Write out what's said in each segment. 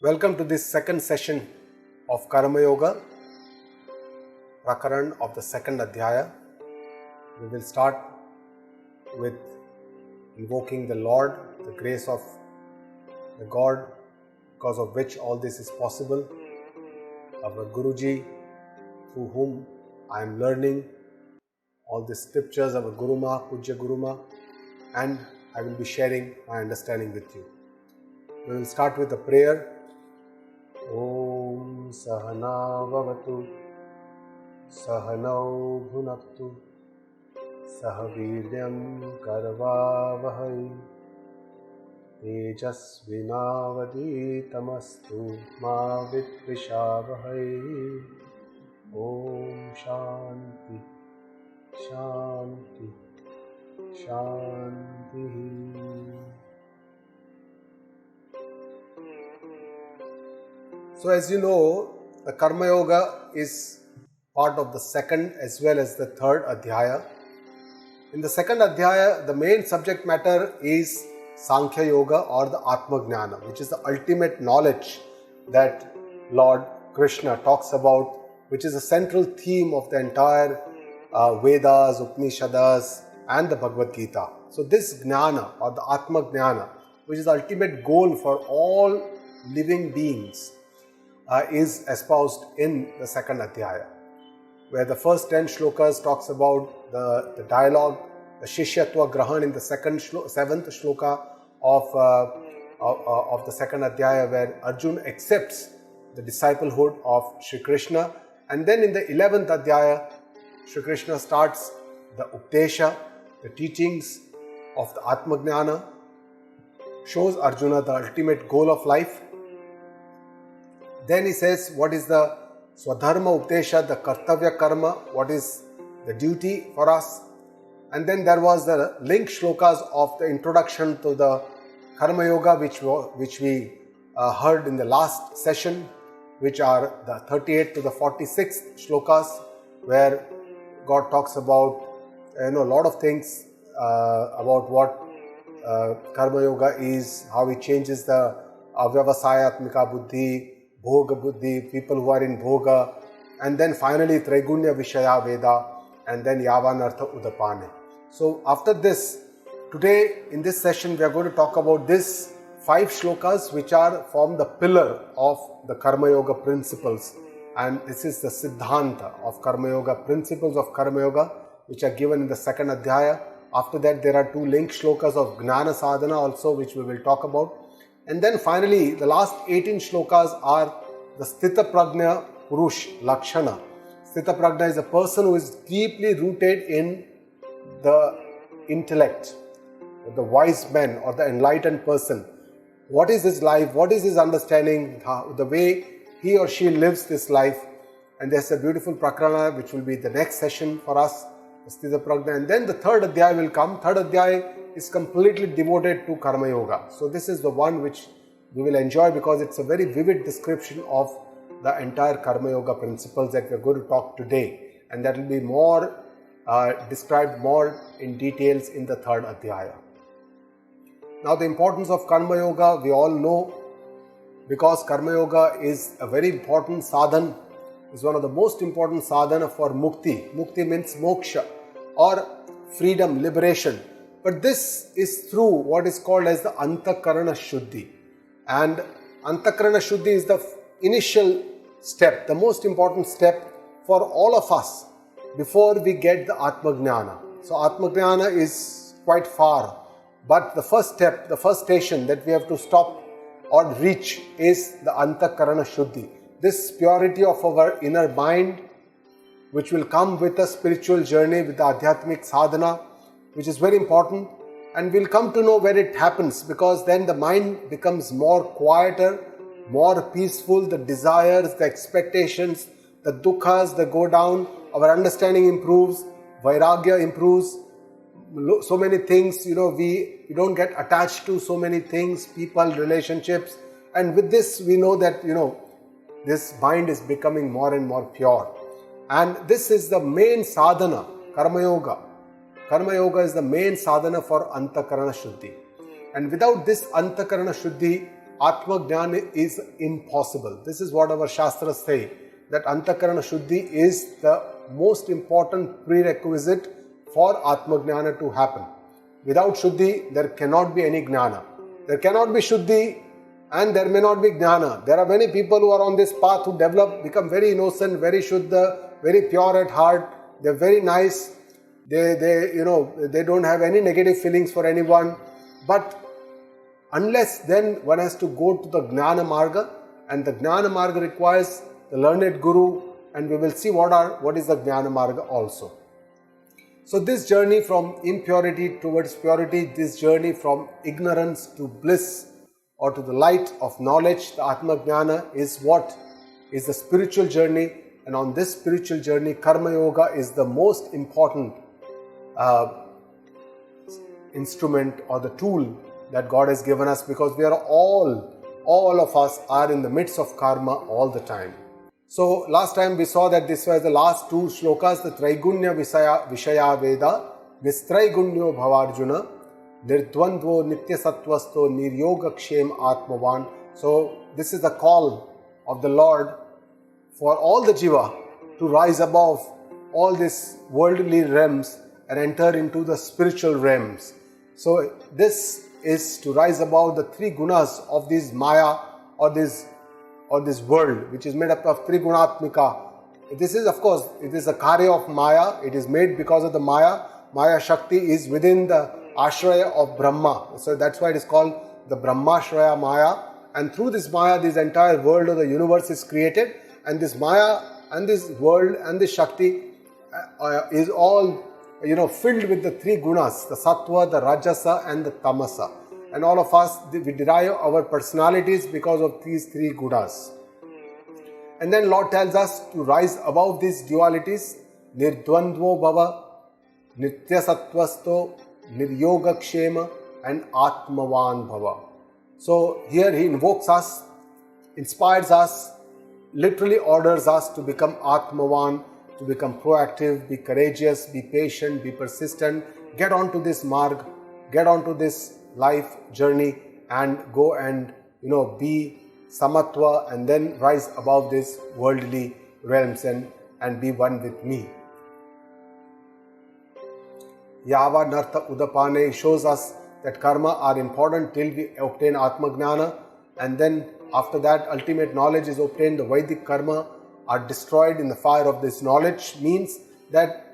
Welcome to this second session of Karma Yoga, Prakaran of the second Adhyaya. We will start with invoking the Lord, the grace of the God, because of which all this is possible, our Guruji, through whom I am learning all the scriptures, our Guruma, Pujya Guruma, and I will be sharing my understanding with you. We will start with a prayer. Om Sahana Vavatu Sahanau Bhunaktu Sahaviryam Karvavahai Tejasvinavaditamastu Ma Vidvishavahai. Om Shanti Shanti Shanti. So as you know, the Karma Yoga is part of the second as well as the third Adhyaya. In the second Adhyaya, the main subject matter is Sankhya Yoga or the Atma Gnana, which is the ultimate knowledge that Lord Krishna talks about, which is a central theme of the entire Vedas, Upanishads and the Bhagavad Gita. So this Gnana or the Atma Gnana, which is the ultimate goal for all living beings, is espoused in the second Adhyaya, where the first 10 shlokas talks about the dialogue, the Shishyatva Grahan in the seventh shloka of the second Adhyaya, where Arjuna accepts the disciplehood of Shri Krishna. And then in the 11th Adhyaya, Shri Krishna starts the Updesha, the teachings of the Atma Gnana, shows Arjuna the ultimate goal of life. Then he says what is the Swadharma Updesha, the Kartavya Karma, what is the duty for us. And then there was the link shlokas of the introduction to the Karma Yoga, which we heard in the last session, which are the 38th to the 46th shlokas, where God talks about a lot of things about what Karma Yoga is, how it changes the Avyavasayatmika Buddhi, Bhoga Buddhi, people who are in Bhoga, and then finally Traigunya Vishaya Veda, and then Yavanartha Udapane. So after this, today in this session we are going to talk about this 5 shlokas which form the pillar of the Karma Yoga principles, and this is the Siddhanta of Karma Yoga, principles of Karma Yoga, which are given in the second Adhyaya. After that there are 2 link shlokas of Gnana Sadhana also, which we will talk about. And then finally, the last 18 shlokas are the Sthita Prajna Purush Lakshana. Sthita Prajna is a person who is deeply rooted in the intellect, the wise man or the enlightened person. What is his life? What is his understanding? The way he or she lives this life. And there's a beautiful Prakarana which will be the next session for us, the Sthita Prajna. And then the third Adhyaya will come. Third Adhyaya is completely devoted to Karma Yoga. So this is the one which we will enjoy because it's a very vivid description of the entire Karma Yoga principles that we are going to talk today. And that will be more described more in details in the third Adhyaya. Now the importance of Karma Yoga we all know, because Karma Yoga is a very important sadhana, is one of the most important sadhana for mukti. Mukti means moksha or freedom, liberation. But this is through what is called as the Antakarana Shuddhi. And Antakarana Shuddhi is the initial step, the most important step for all of us before we get the Atma Gnana. So Atma Gnana is quite far, but the first step, the first station that we have to stop or reach is the Antakarana Shuddhi. This purity of our inner mind, which will come with a spiritual journey, with the Adhyatmic Sadhana, which is very important, and we'll come to know where it happens, because then the mind becomes more quieter, more peaceful, the desires, the expectations, the dukkhas, they go down, our understanding improves, vairagya improves, so many things, we don't get attached to so many things, people, relationships, and with this we know that, this mind is becoming more and more pure. And this is the main sadhana, Karma Yoga. Karma Yoga is the main sadhana for Antakarana Shuddhi. And without this Antakarana Shuddhi, Atma Jnana is impossible. This is what our Shastras say, that Antakarana Shuddhi is the most important prerequisite for Atma Jnana to happen. Without Shuddhi, there cannot be any Jnana. There cannot be Shuddhi and there may not be Jnana. There are many people who are on this path who become very innocent, very Shuddha, very pure at heart. They're very nice. They don't have any negative feelings for anyone. But unless then one has to go to the Jnana Marga, and the Jnana Marga requires the learned Guru, and we will see what is the Jnana Marga also. So this journey from impurity towards purity, this journey from ignorance to bliss or to the light of knowledge, the Atma Jnana is what is the spiritual journey, and on this spiritual journey, Karma Yoga is the most important instrument or the tool that God has given us, because we are all of us are in the midst of karma all the time. So last time we saw that this was the last two shlokas, the Traigunya Vishaya Veda, Nistraigunyo Bhavarjuna, Nirdvandvo Nityasatvasto Niryogakshem Atmavan. So this is the call of the Lord for all the jiva to rise above all these worldly realms and enter into the spiritual realms. So this is to rise above the three gunas of this Maya or this world, which is made up of Trigunatmika. This is, of course, it is a karya of Maya. It is made because of the Maya. Maya Shakti is within the Ashraya of Brahma. So that's why it is called the Brahmashraya Maya. And through this Maya, this entire world of the universe is created. And this Maya and this world and this Shakti is all filled with the three gunas, the Sattva, the Rajasa and the Tamasa. And all of us, we derive our personalities because of these three gunas. And then Lord tells us to rise above these dualities, Nirdvandvo Bhava, Nityasattvasto, Niryogakshema and Atmavan Bhava. So here he invokes us, inspires us, literally orders us to become Atmavan, to become proactive, be courageous, be patient, be persistent, get onto this marg, get onto this life journey and go and be samatva and then rise above these worldly realms and be one with me. Yava Nartha Udapane shows us that karma are important till we obtain Atma Jnana, and then after that ultimate knowledge is obtained. The Vedic karma are destroyed in the fire of this knowledge, means that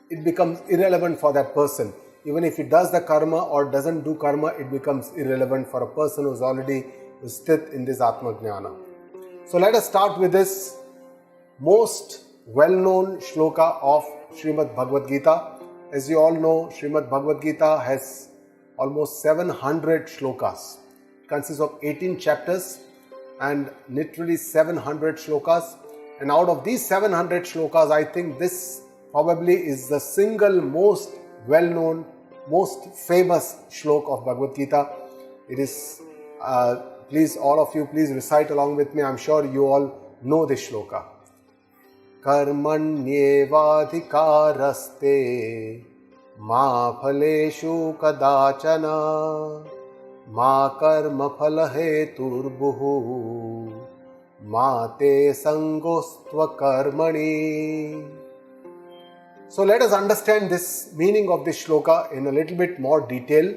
it becomes irrelevant for that person. Even if he does the karma or doesn't do karma, it becomes irrelevant for a person who is already sthit in this Atma Jnana. So let us start with this most well-known shloka of Srimad Bhagavad Gita. As you all know, Srimad Bhagavad Gita has almost 700 shlokas. It consists of 18 chapters and literally 700 shlokas. And out of these 700 shlokas, I think this probably is the single most well-known, most famous shlok of Bhagavad Gita. It is, please, all of you, please recite along with me. I'm sure you all know this shloka. Karmanyevadhikaraste ma phaleshu kadachana ma karma phalaheturbuhu ma te sangostva karmani. So let us understand this meaning of this shloka in a little bit more detail,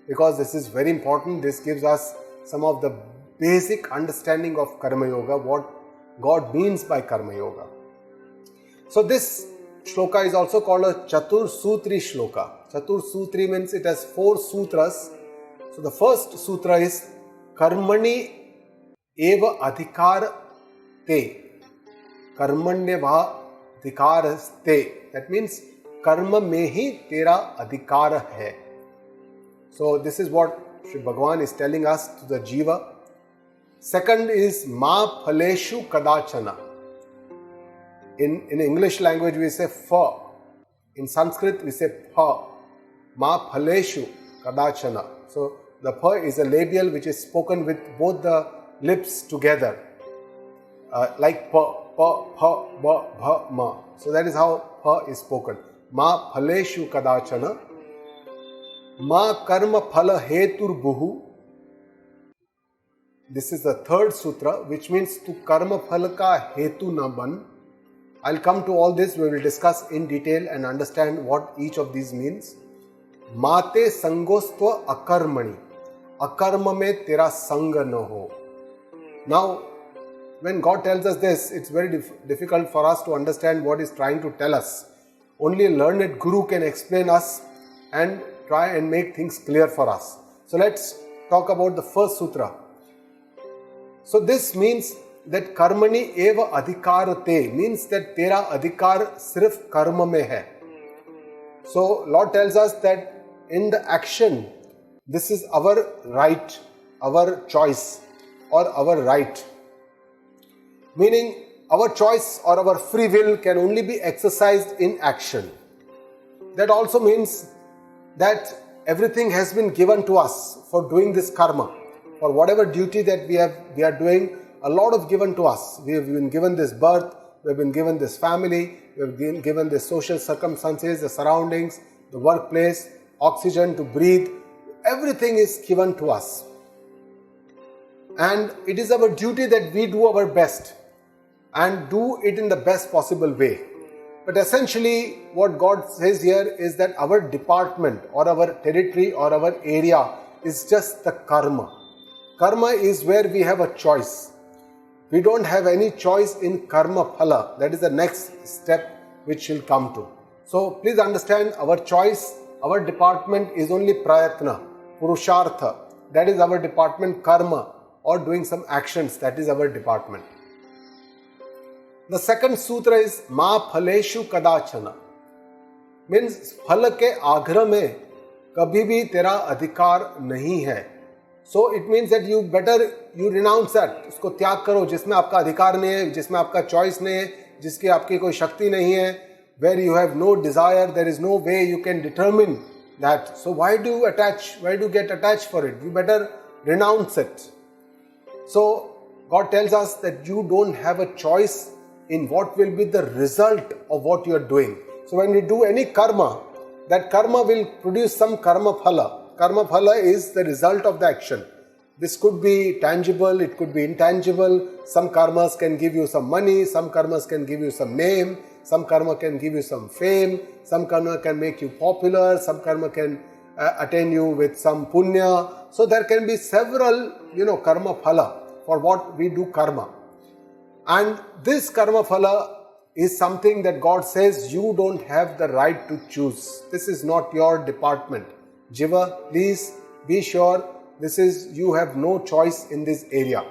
because this is very important. This gives us some of the basic understanding of Karma Yoga, what God means by Karma Yoga. So this shloka is also called a Chatur Sutri shloka. Chatur Sutri means it has 4 sutras. So the first sutra is Karmani Eva Adhikar Te. Karmanyeva Adhikar Te. That means Karma mein hi tera adhikar hai. So this is what Shri Bhagavan is telling us to the jiva. Second is Ma Phaleshu Kadachana. In English language we say fa. In Sanskrit we say pa. Ma Phaleshu Kadachana. So the pa is a labial which is spoken with both the lips together. Like pa, pa, pa, ba, bha, ma. So that is how pa is spoken. Ma Phaleshu Kadachana. Ma Karma Phala Hetur Buhu. This is the third sutra, which means tu karma phala ka hetu na ban. I'll come to all this. We will discuss in detail and understand what each of these means. Mate sangostva akarmani. Akarma mein tera sang na ho. Now, when God tells us this, it's very difficult for us to understand what He's trying to tell us. Only a learned guru can explain us and try and make things clear for us. So let's talk about the first sutra. So this means that karmani eva adhikarate, means that tera adhikar sirf karma mein hai. So Lord tells us that in the action, this is our right, our choice or our right. Meaning our choice or our free will can only be exercised in action. That also means that everything has been given to us for doing this karma. For whatever duty that we are doing, a lot of given to us. We have been given this birth, we have been given this family, we have been given the social circumstances, the surroundings, the workplace, oxygen to breathe. Everything is given to us. And it is our duty that we do our best and do it in the best possible way. But essentially, what God says here is that our department or our territory or our area is just the karma. Karma is where we have a choice. We don't have any choice in karma phala. That is the next step which we'll come to. So please understand, our choice, our department is only prayatna, purushartha. That is our department, karma, or doing some actions. That is our department. The second sutra is ma phaleshu kadachana. Means phal ke agra mein kabhi bhi tera adhikar nahi hai. So it means that you renounce that. उसको त्याग करो जिसमें आपका अधिकार नहीं है, जिसमें आपका choice नहीं है, जिसकी आपकी कोई शक्ति नहीं है. Where you have no desire, there is no way you can determine that. So why do you attach? Why do you get attached for it? You better renounce it. So God tells us that you don't have a choice in what will be the result of what you are doing. So when we do any karma, that karma will produce some karma phala. Karma phala is the result of the action. This could be tangible, it could be intangible. Some karmas can give you some money, some karmas can give you some name, some karma can give you some fame, some karma can make you popular, some karma can attain you with some punya. So there can be several, karma phala for what we do karma. And this karma phala is something that God says you don't have the right to choose. This is not your department. Jiva, please be sure you have no choice in this area.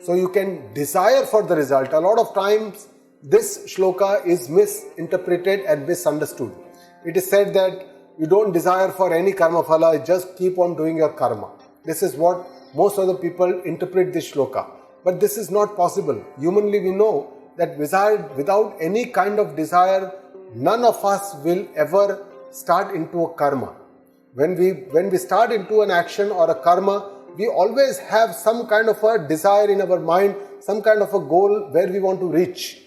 So you can desire for the result. A lot of times this shloka is misinterpreted and misunderstood. It is said that you don't desire for any karma phala, just keep on doing your karma. This is what most of the people interpret this shloka. But this is not possible. Humanly we know that without any kind of desire, none of us will ever start into a karma. When we start into an action or a karma, we always have some kind of a desire in our mind, some kind of a goal where we want to reach.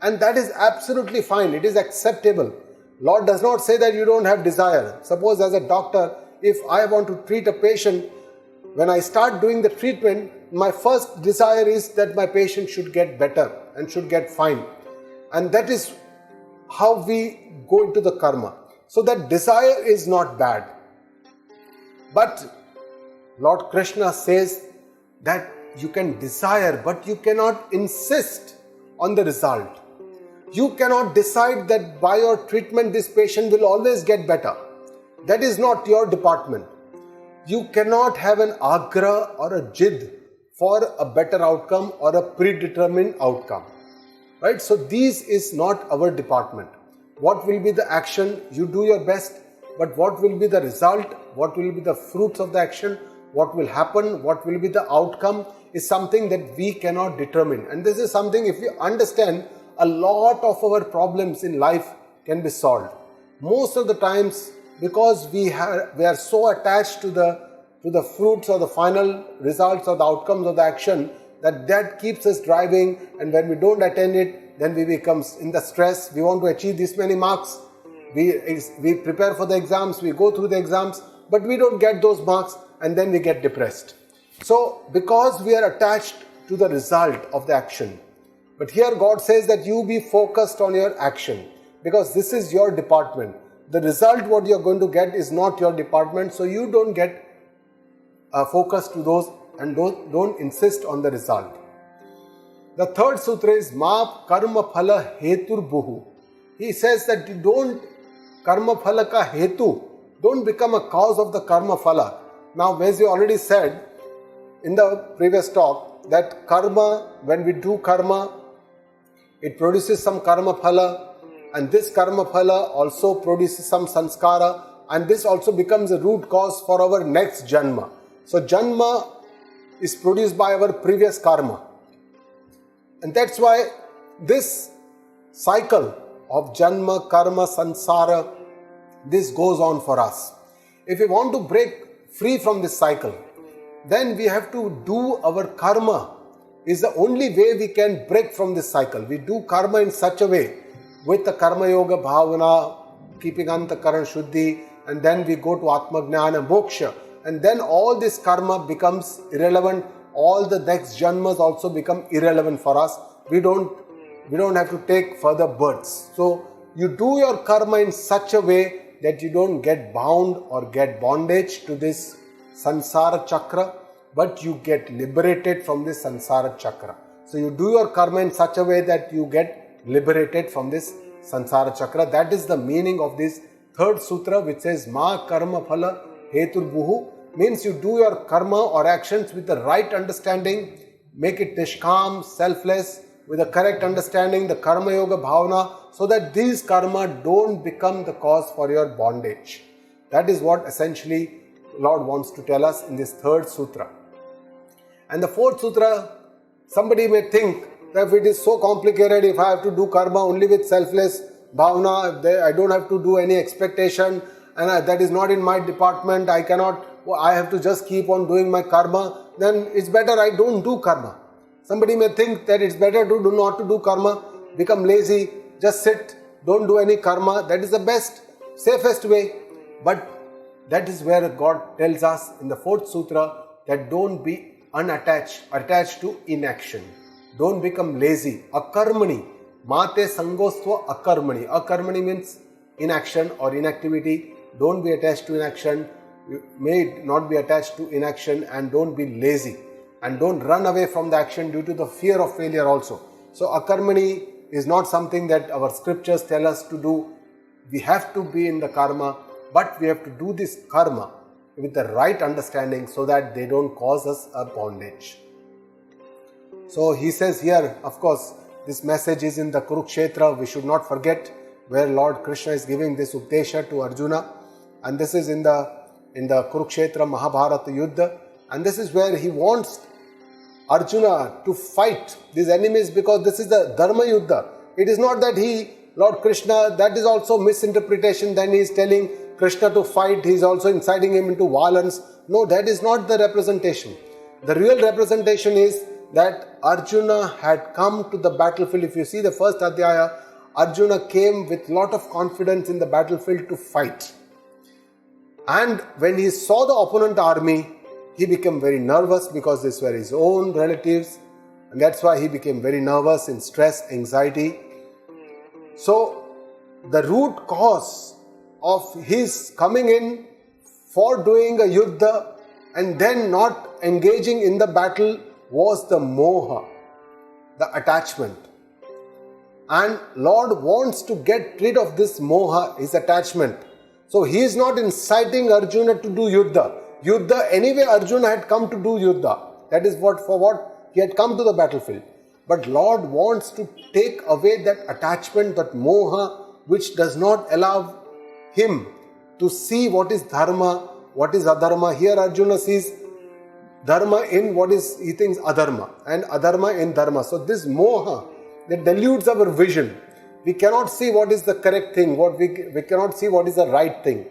And that is absolutely fine. It is acceptable. Lord does not say that you don't have desire. Suppose as a doctor, if I want to treat a patient, when I start doing the treatment, my first desire is that my patient should get better and should get fine. And that is how we go into the karma. So that desire is not bad. But Lord Krishna says that you can desire, but you cannot insist on the result. You cannot decide that by your treatment this patient will always get better. That is not your department. You cannot have an agra or a jid for a better outcome or a predetermined outcome. Right? So this is not our department. What will be the action? You do your best. But what will be the result? What will be the fruits of the action? What will happen? What will be the outcome is something that we cannot determine. And this is something, if we understand, a lot of our problems in life can be solved. Most of the times, because we are so attached to the fruits or the final results or the outcomes of the action, that keeps us driving, and when we don't attain it, then we become in the stress. We want to achieve this many marks. We prepare for the exams, we go through the exams, but we don't get those marks, and then we get depressed. So, because we are attached to the result of the action, but here God says that you be focused on your action, because this is your department. The result what you are going to get is not your department, so you don't get focused to those and don't insist on the result. The third sutra is Ma Karma Phala Hetur Buhu. He says that you don't Karma Phala ka Hetu, don't become a cause of the Karma Phala. Now, as we already said in the previous talk, that karma, when we do karma, it produces some karma phala, and this karma phala also produces some sanskara, and this also becomes a root cause for our next janma. So janma is produced by our previous karma, and that's why this cycle of janma, karma, sansara, this goes on for us. If we want to break free from this cycle, then we have to do our karma. Is the only way we can break from this cycle. We do karma in such a way, with the karma yoga bhavana, keeping antakaran shuddhi, and then we go to atma gnana moksha, and then all this karma becomes irrelevant. All the next janmas also become irrelevant for us. We don't have to take further births. So you do your karma in such a way that you don't get bound or get bondage to this sansara chakra, but you get liberated from this sansara chakra. So you do your karma in such a way that you get liberated from this sansara chakra. That is the meaning of this third sutra, which says Ma Karma Phala Hetur Buhu. Means you do your karma or actions with the right understanding, make it nishkam, selfless, with the correct understanding, the karma yoga bhavana, so that these karma don't become the cause for your bondage. That is what essentially Lord wants to tell us in this third sutra. And the fourth sutra, somebody may think that if it is so complicated, if I have to do karma only with selfless bhavana, I don't have to do any expectation, and that is not in my department, I have to just keep on doing my karma, then it's better I don't do karma. Somebody may think that it's better to not to do karma, become lazy, just sit, don't do any karma. That is the best, safest way. But that is where God tells us in the fourth sutra that don't be attached to inaction. Don't become lazy. Akarmani. Mate sangostva akarmani. Akarmani means inaction or inactivity. Don't be attached to inaction. You may not be attached to inaction, and don't be lazy. And don't run away from the action due to the fear of failure also. So akarmani is not something that our scriptures tell us to do. We have to be in the karma, but we have to do this karma with the right understanding so that they don't cause us a bondage. So he says here, of course, this message is in the Kurukshetra. We should not forget where Lord Krishna is giving this Updesha to Arjuna. And this is in the Kurukshetra Mahabharata Yuddha. And this is where he wants Arjuna to fight these enemies, because this is the Dharma Yuddha. It is not that Lord Krishna, that is also misinterpretation. Then he is telling Krishna to fight, he is also inciting him into violence. No, that is not the representation. The real representation is that Arjuna had come to the battlefield. If you see the first adhyaya, Arjuna came with lot of confidence in the battlefield to fight. And when he saw the opponent army, he became very nervous, because these were his own relatives, and that's why he became very nervous, in stress, anxiety. So the root cause of his coming in for doing a yuddha and then not engaging in the battle was the moha, the attachment. And Lord wants to get rid of this moha, his attachment. So he is not inciting Arjuna to do yuddha. Yuddha, anyway Arjuna had come to do yuddha. That is for what he had come to the battlefield. But Lord wants to take away that attachment, that moha, which does not allow him to see what is dharma, what is adharma. Here Arjuna sees dharma in what is, he thinks adharma, and adharma in dharma. So this moha that dilutes our vision. We cannot see what is the correct thing, we cannot see what is the right thing.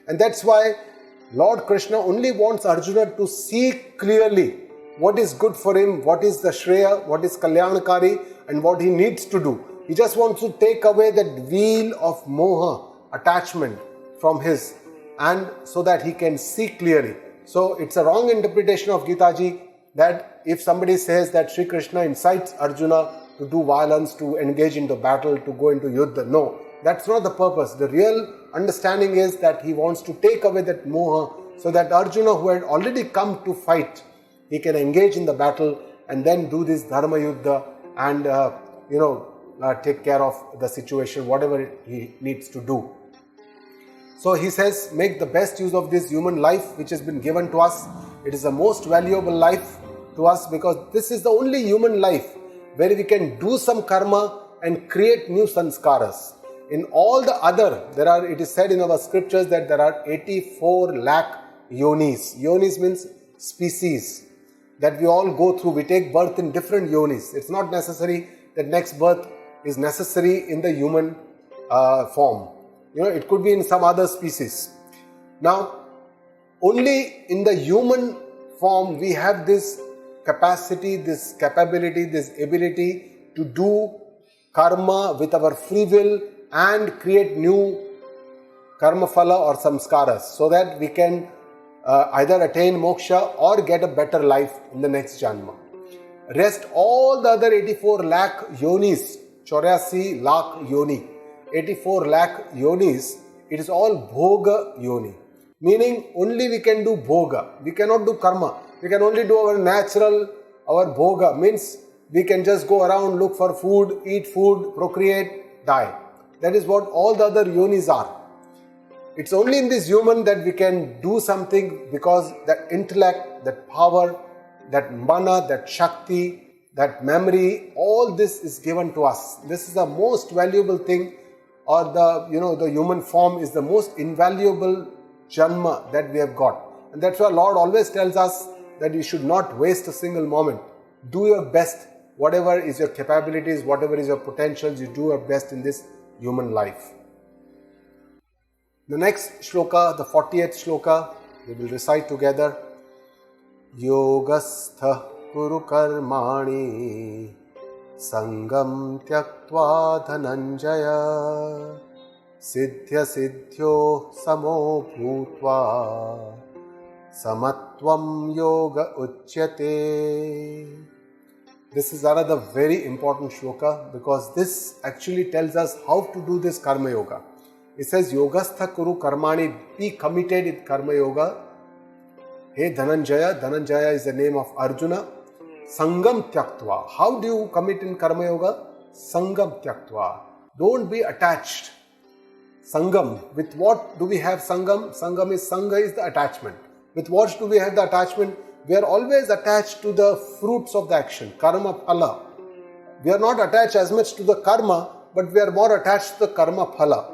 And that's why Lord Krishna only wants Arjuna to see clearly what is good for him, what is the Shreya, what is Kalyanakari, and what he needs to do. He just wants to take away that wheel of moha, attachment from his, and so that he can see clearly. So it's a wrong interpretation of Gita ji that if somebody says that Sri Krishna incites Arjuna to do violence, to engage into battle, to go into yuddha. No, that's not the purpose. The real understanding is that he wants to take away that moha so that Arjuna, who had already come to fight, he can engage in the battle and then do this dharma yuddha and take care of the situation, whatever he needs to do. So he says, make the best use of this human life which has been given to us. It is the most valuable life to us because this is the only human life where we can do some karma and create new sanskaras. In all the other, it is said in our scriptures that there are 84 lakh yonis. Yonis means species that we all go through. We take birth in different yonis. It's not necessary that next birth is necessary in the human form. It could be in some other species. Now, only in the human form we have this capacity, this capability, this ability to do karma with our free will and create new karma phala or samskaras so that we can either attain moksha or get a better life in the next janma. Rest all the other 84 lakh yonis, 84 lakh yoni, 84 lakh yonis, it is all bhoga yoni. Meaning only we can do bhoga. We cannot do karma. We can only do our natural, our bhoga. Means we can just go around, look for food, eat food, procreate, die. That is what all the other yonis are. It's only in this human that we can do something because that intellect, that power, that mana, that shakti, that memory, all this is given to us. This is the most valuable thing, or the human form is the most invaluable janma that we have got. And that's why Lord always tells us that you should not waste a single moment. Do your best. Whatever is your capabilities, whatever is your potentials, you do your best in this human life. The next shloka, the 40th shloka, we will recite together. Yogastha kuru karmani sangam tyaktva dhananjaya siddhya siddhyo samo bhutva samatvam yoga uchyate. This is another very important shloka because this actually tells us how to do this karma yoga. It says, Yogastha kuru karmani, be committed in karma yoga. Hey Dhananjaya, Dhananjaya is the name of Arjuna. Sangam tyaktva. How do you commit in karma yoga? Sangam tyaktva. Don't be attached. Sangam. With what do we have sangam? Sangha is the attachment. With what do we have the attachment? We are always attached to the fruits of the action, karma phala. We are not attached as much to the karma, but we are more attached to the karma phala.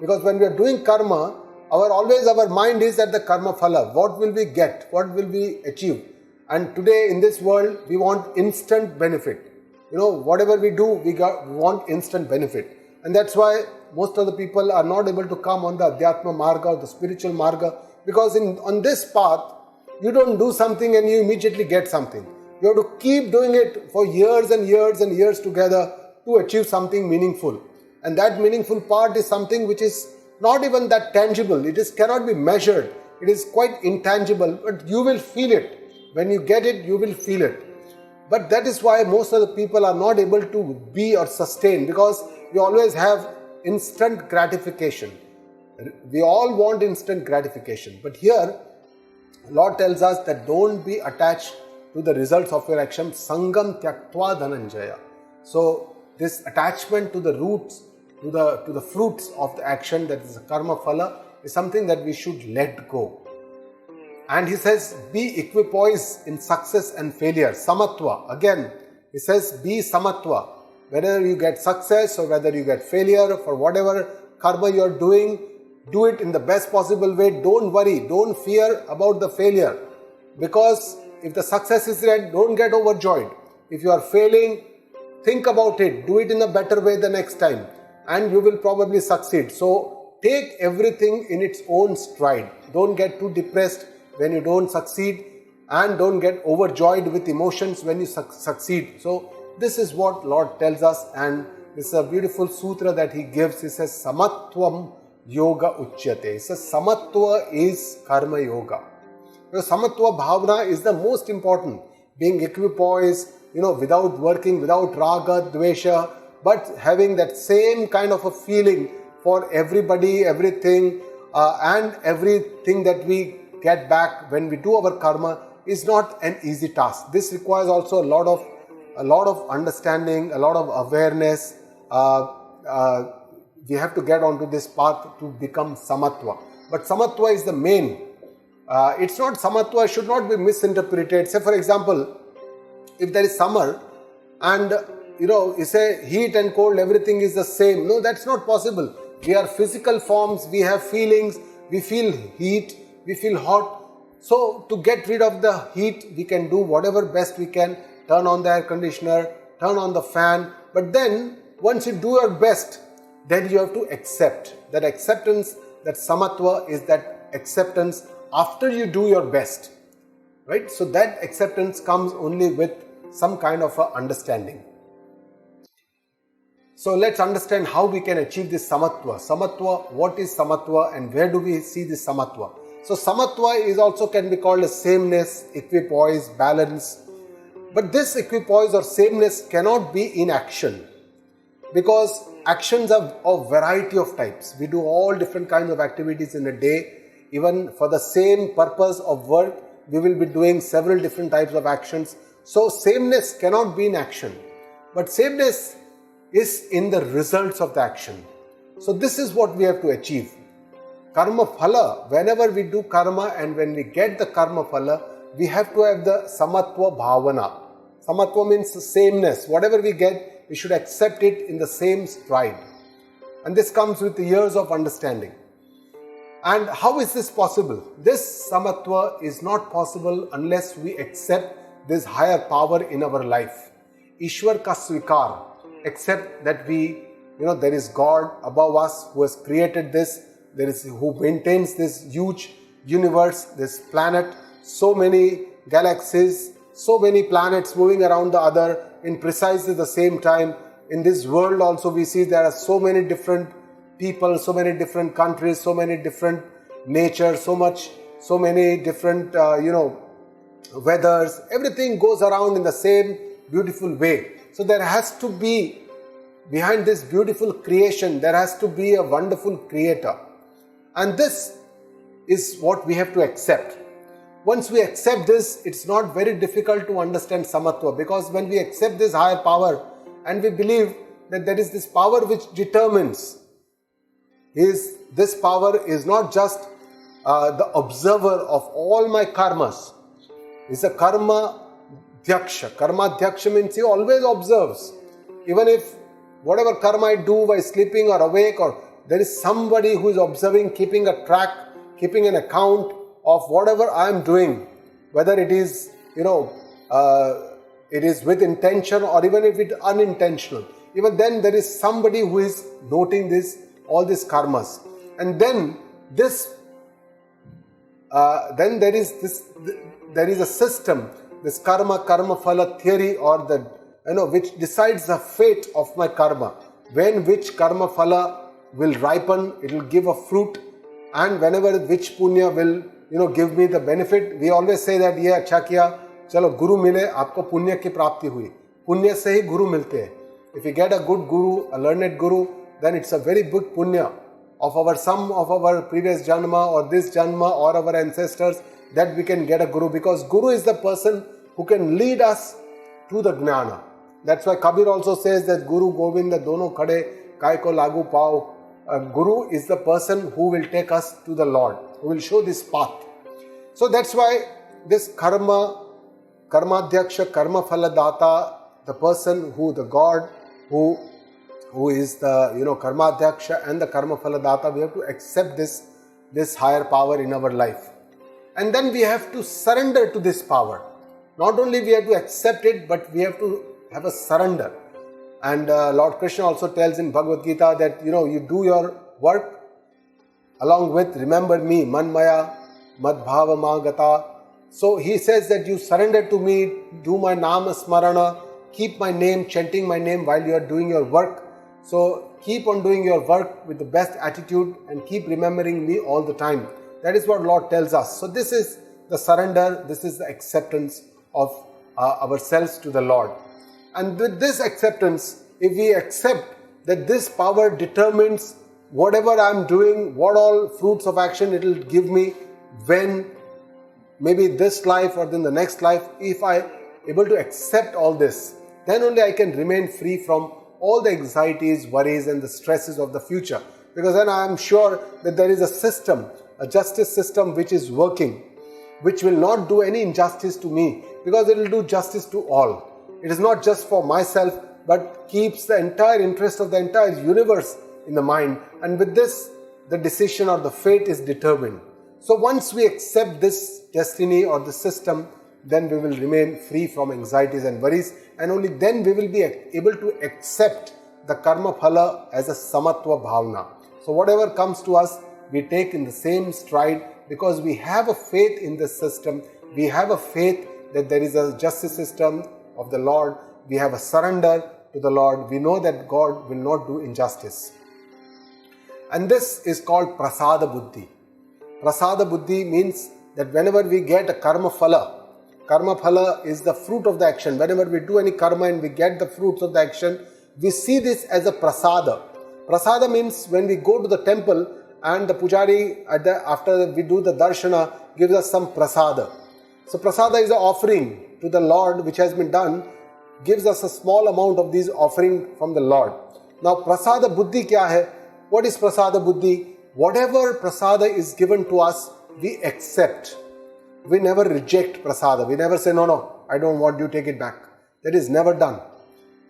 Because when we are doing karma, our mind is at the karma phala. What will we get? What will we achieve? And today in this world, we want instant benefit. Whatever we do, we want instant benefit. And that's why most of the people are not able to come on the Adhyatma Marga or the spiritual Marga. Because on this path, you don't do something and you immediately get something. You have to keep doing it for years and years and years together to achieve something meaningful. And that meaningful part is something which is not even that tangible. Cannot be measured. It is quite intangible, but you will feel it. When you get it, you will feel it. But that is why most of the people are not able to be or sustain, because we always have instant gratification. We all want instant gratification. But here, Lord tells us that don't be attached to the results of your action. Sangam tyaktva dhananjaya. So this attachment to the roots, to the fruits of the action, that is a karma phala, is something that we should let go. And he says, be equipoised in success and failure. Samatva. Again, he says, be samatva. Whether you get success or whether you get failure, for whatever karma you are doing, do it in the best possible way. Don't worry. Don't fear about the failure. Because if the success is there, don't get overjoyed. If you are failing, think about it. Do it in a better way the next time. And you will probably succeed. So take everything in its own stride. Don't get too depressed when you don't succeed. And don't get overjoyed with emotions when you succeed. So this is what Lord tells us. And this is a beautiful sutra that he gives. He says, Samatvam yoga uchyate. He says, Samatva is karma yoga. Because samatva bhavana is the most important. Being equipoised, without working, without raga, dvesha, but having that same kind of a feeling for everybody, everything, and everything that we get back when we do our karma is not an easy task. This requires also a lot of understanding, a lot of awareness. We have to get onto this path to become samatva. But samatva is the main. It's not samatva, should not be misinterpreted. Say for example, if there is summer and you say heat and cold, everything is the same. No, that's not possible. We are physical forms, we have feelings, we feel heat, we feel hot. So to get rid of the heat, we can do whatever best we can. Turn on the air conditioner, turn on the fan. But then once you do your best, then you have to accept. That acceptance, that samatva is that acceptance after you do your best. Right? So that acceptance comes only with some kind of a understanding. So let's understand how we can achieve this samatva. Samatva, what is samatva and where do we see this samatva? So samatva is also can be called as sameness, equipoise, balance. But this equipoise or sameness cannot be in action, because actions are of variety of types. We do all different kinds of activities in a day. Even for the same purpose of work, we will be doing several different types of actions. So sameness cannot be in action, but sameness is in the results of the action. So this is what we have to achieve. Karma phala, whenever we do karma and when we get the karma phala, we have to have the samatva bhavana. Samatva means sameness. Whatever we get, we should accept it in the same stride. And this comes with the years of understanding. And how is this possible? This samatva is not possible unless we accept this higher power in our life. Ishwar ka svikar. Accept that there is God above us who has created this. There is who maintains this huge universe, this planet, so many galaxies, so many planets moving around the other in precisely the same time. In this world also we see there are so many different people, so many different countries, so many different nature, so many different weathers. Everything goes around in the same beautiful way. So there has to be, behind this beautiful creation, there has to be a wonderful creator. And this is what we have to accept. Once we accept this, it's not very difficult to understand samatva, because when we accept this higher power and we believe that there is this power which determines, this power is not just the observer of all my karmas. It's a karma dhyaksha. Karma dhyaksha means he always observes. Even if whatever karma I do by sleeping or awake, or there is somebody who is observing, keeping a track, keeping an account of whatever I am doing, whether it is, it is with intention or even if it is unintentional. Even then there is somebody who is noting all these karmas. And then there is a system, this karma phala theory, or which decides the fate of my karma. When which karma phala will ripen, it will give a fruit, and whenever which punya will give me the benefit. We always say that ye acha kiya, chalo guru mile, aapko punya ki prapti hui. Punya se hi guru milte hai. If you get a good guru, a learned guru, then it's a very big punya of some of our previous janma or this janma or our ancestors, that we can get a guru, because guru is the person who can lead us to the jnana. That's why Kabir also says that Guru Govinda dono khade kai ko lagu pao. Guru is the person who will take us to the Lord, who will show this path. So that's why this karmadhyaksha, karma phaladata, the person the God who is the karmadhyaksha and the karma phaladata, we have to accept this higher power in our life. And then we have to surrender to this power. Not only we have to accept it, but we have to have a surrender. And Lord Krishna also tells in Bhagavad Gita that you do your work along with remember me, manmaya madbhava magata. So he says that you surrender to me, do my nama smarana, keep my name, chanting my name while you are doing your work. So keep on doing your work with the best attitude and keep remembering me all the time. That is what Lord tells us. So this is the surrender, this is the acceptance of ourselves to the Lord. And with this acceptance, if we accept that this power determines whatever I'm doing, what all fruits of action it will give me, when, maybe this life or then the next life, if I able to accept all this, then only I can remain free from all the anxieties, worries and the stresses of the future. Because then I am sure that there is a system, a justice system which is working, which will not do any injustice to me, because it will do justice to all. It is not just for myself, but keeps the entire interest of the entire universe in the mind. And with this, the decision or the fate is determined. So once we accept this destiny or the system, then we will remain free from anxieties and worries, and only then we will be able to accept the karma phala as a samatva bhavna. So whatever comes to us, we take in the same stride, because we have a faith in this system. We have a faith that there is a justice system of the Lord. We have a surrender to the Lord. We know that God will not do injustice. And this is called prasada buddhi. Prasada buddhi means that whenever we get a karma phala is the fruit of the action. Whenever we do any karma and we get the fruits of the action, we see this as a prasada. Prasada means when we go to the temple and the pujari, after we do the darshana, gives us some prasada. So prasada is an offering to the Lord which has been done, gives us a small amount of these offering from the Lord. Now prasada buddhi kya hai? What is prasada buddhi? Whatever prasada is given to us, we accept. We never reject prasada. We never say, no, I don't want you, take it back. That is never done.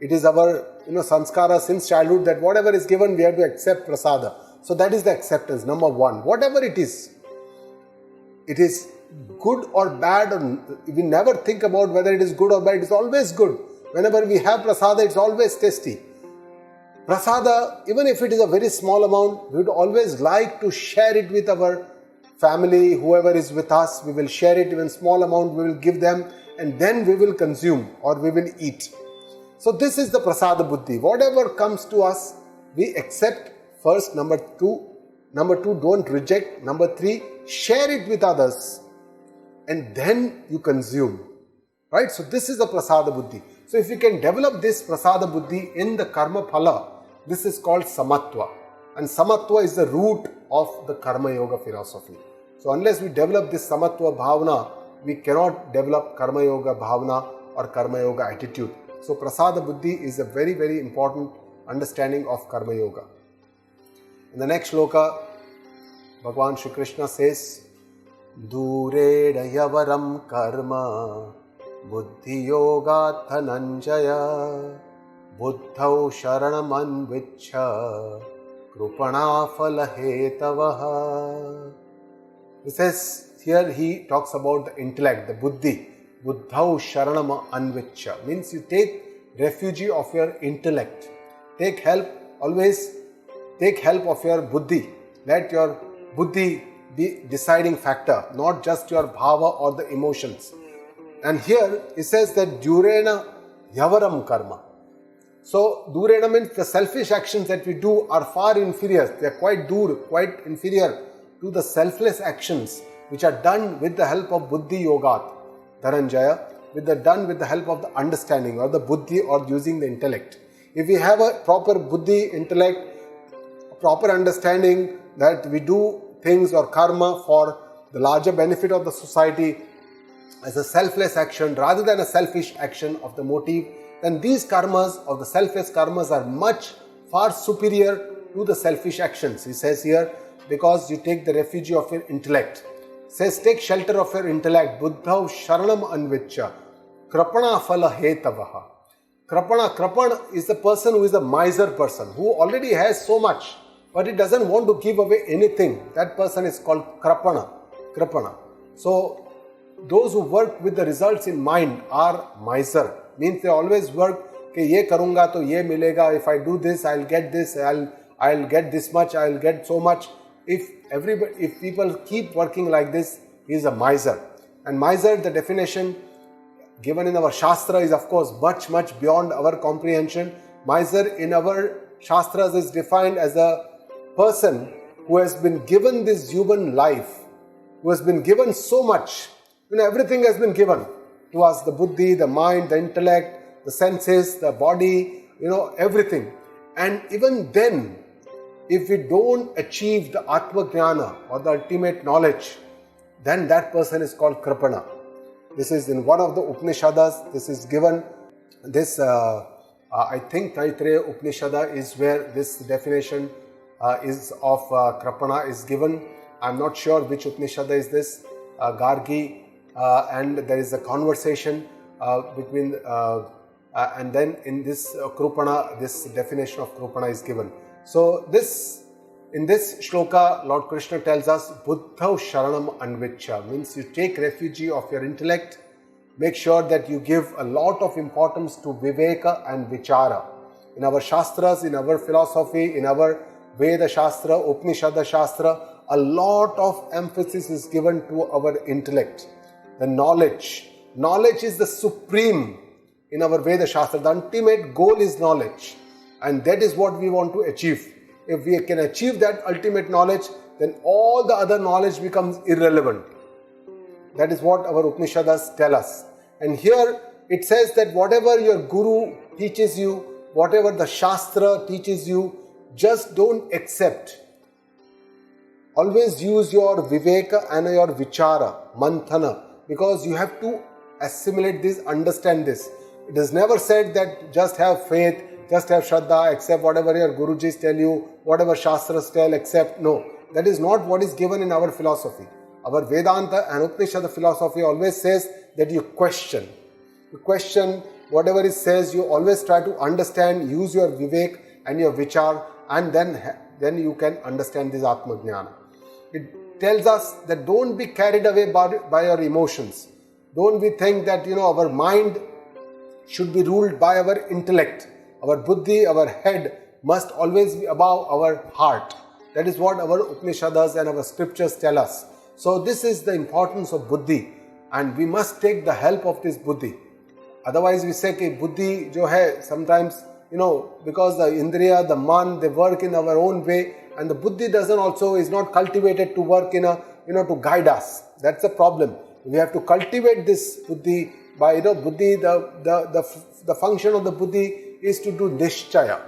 It is our sanskara since childhood that whatever is given, we have to accept prasada. So that is the acceptance, number one. Whatever it is good or bad, or we never think about whether it is good or bad. It is always good. Whenever we have prasada, it's always tasty. Prasada, even if it is a very small amount, we would always like to share it with our family, whoever is with us. We will share it, even small amount, we will give them, and then we will consume or we will eat. So this is the prasada buddhi. Whatever comes to us, we accept first. Number two, don't reject. Number three, share it with others, and then you consume. Right? So this is the prasada buddhi. So if you can develop this prasada buddhi in the karma phala, this is called samatva. And samatva is the root of the karma yoga philosophy. So unless we develop this samatva bhavana, we cannot develop karma yoga bhavana or karma yoga attitude. So prasada buddhi is a very, very important understanding of karma yoga. In the next shloka, Bhagavan Shri Krishna says, Dureda yavaram karma buddhi yoga dhananjaya buddhau sharanam anvichha krupana phala hetavaha. He says, here he talks about the intellect, the buddhi. Buddhau sharanam anvichha means you take refuge of your intellect. Take help, always take help of your buddhi. Let your buddhi be deciding factor, not just your bhava or the emotions. And here it says that durena yavaram karma. So durena means the selfish actions that we do are far inferior. They are quite inferior to the selfless actions which are done with the help of buddhi yoga, dhananjaya, done with the help of the understanding or the buddhi or using the intellect. If we have a proper buddhi, intellect, proper understanding that we do things or karma for the larger benefit of the society as a selfless action rather than a selfish action of the motive, then these karmas or the selfless karmas are much far superior to the selfish actions. He says here, because you take the refuge of your intellect. Says, take shelter of your intellect. Buddhau sharanam anvichya krapana phala hetavaha. Krapana is the person who is a miser person, who already has so much, but he doesn't want to give away anything. That person is called krapana. So, those who work with the results in mind are miser. Means they always work, कि ये करूँगा तो ये मिलेगा. If I do this, I'll get this. I'll get this much. I'll get so much. If people keep working like this, he is a miser. And miser, the definition given in our Shastra is of course much beyond our comprehension. Miser in our Shastras is defined as a person who has been given this human life, who has been given so much Everything has been given to us, the buddhi, the mind, the intellect, the senses, the body, everything. And even then, if we don't achieve the Atma Jnana or the ultimate knowledge, then that person is called Kripana. This is in one of the Upanishads, this is given. This, I think Taittiriya Upanishad is where this definition is of Kripana is given. I'm not sure which Upanishad is this, Gargi, and there is a conversation between, and then in this Kripana, this definition of Kripana is given. So in this shloka, Lord Krishna tells us, Buddhau Sharanam Anvicha, means you take refuge of your intellect, make sure that you give a lot of importance to Viveka and Vichara. In our Shastras, in our philosophy, in our Veda Shastra, Upanishad Shastra, a lot of emphasis is given to our intellect. The knowledge. Knowledge is the supreme in our Veda Shastra. The ultimate goal is knowledge. And that is what we want to achieve. If we can achieve that ultimate knowledge, then all the other knowledge becomes irrelevant. That is what our Upanishads tell us. And here it says that whatever your Guru teaches you, whatever the Shastra teaches you, just don't accept. Always use your Viveka and your Vichara, Manthana, because you have to assimilate this, understand this. It is never said that just have faith, just have Shraddha, accept whatever your Gurujis tell you, whatever Shastras tell, accept. No, that is not what is given in our philosophy. Our Vedanta and Upanishad philosophy always says that you question. You question whatever it says, you always try to understand, use your Vivek and your Vichar, and then you can understand this Atma Jnana. It tells us that don't be carried away by your emotions. Don't we think that our mind should be ruled by our intellect. Our buddhi, our head must always be above our heart. That is what our Upanishads and our scriptures tell us. So this is the importance of buddhi, and we must take the help of this buddhi. Otherwise we say that buddhi jo hai, sometimes because the indriya, the man, they work in our own way, and the buddhi is not cultivated to work in to guide us. That's the problem. We have to cultivate this buddhi by buddhi. The function of the buddhi is to do nishchaya,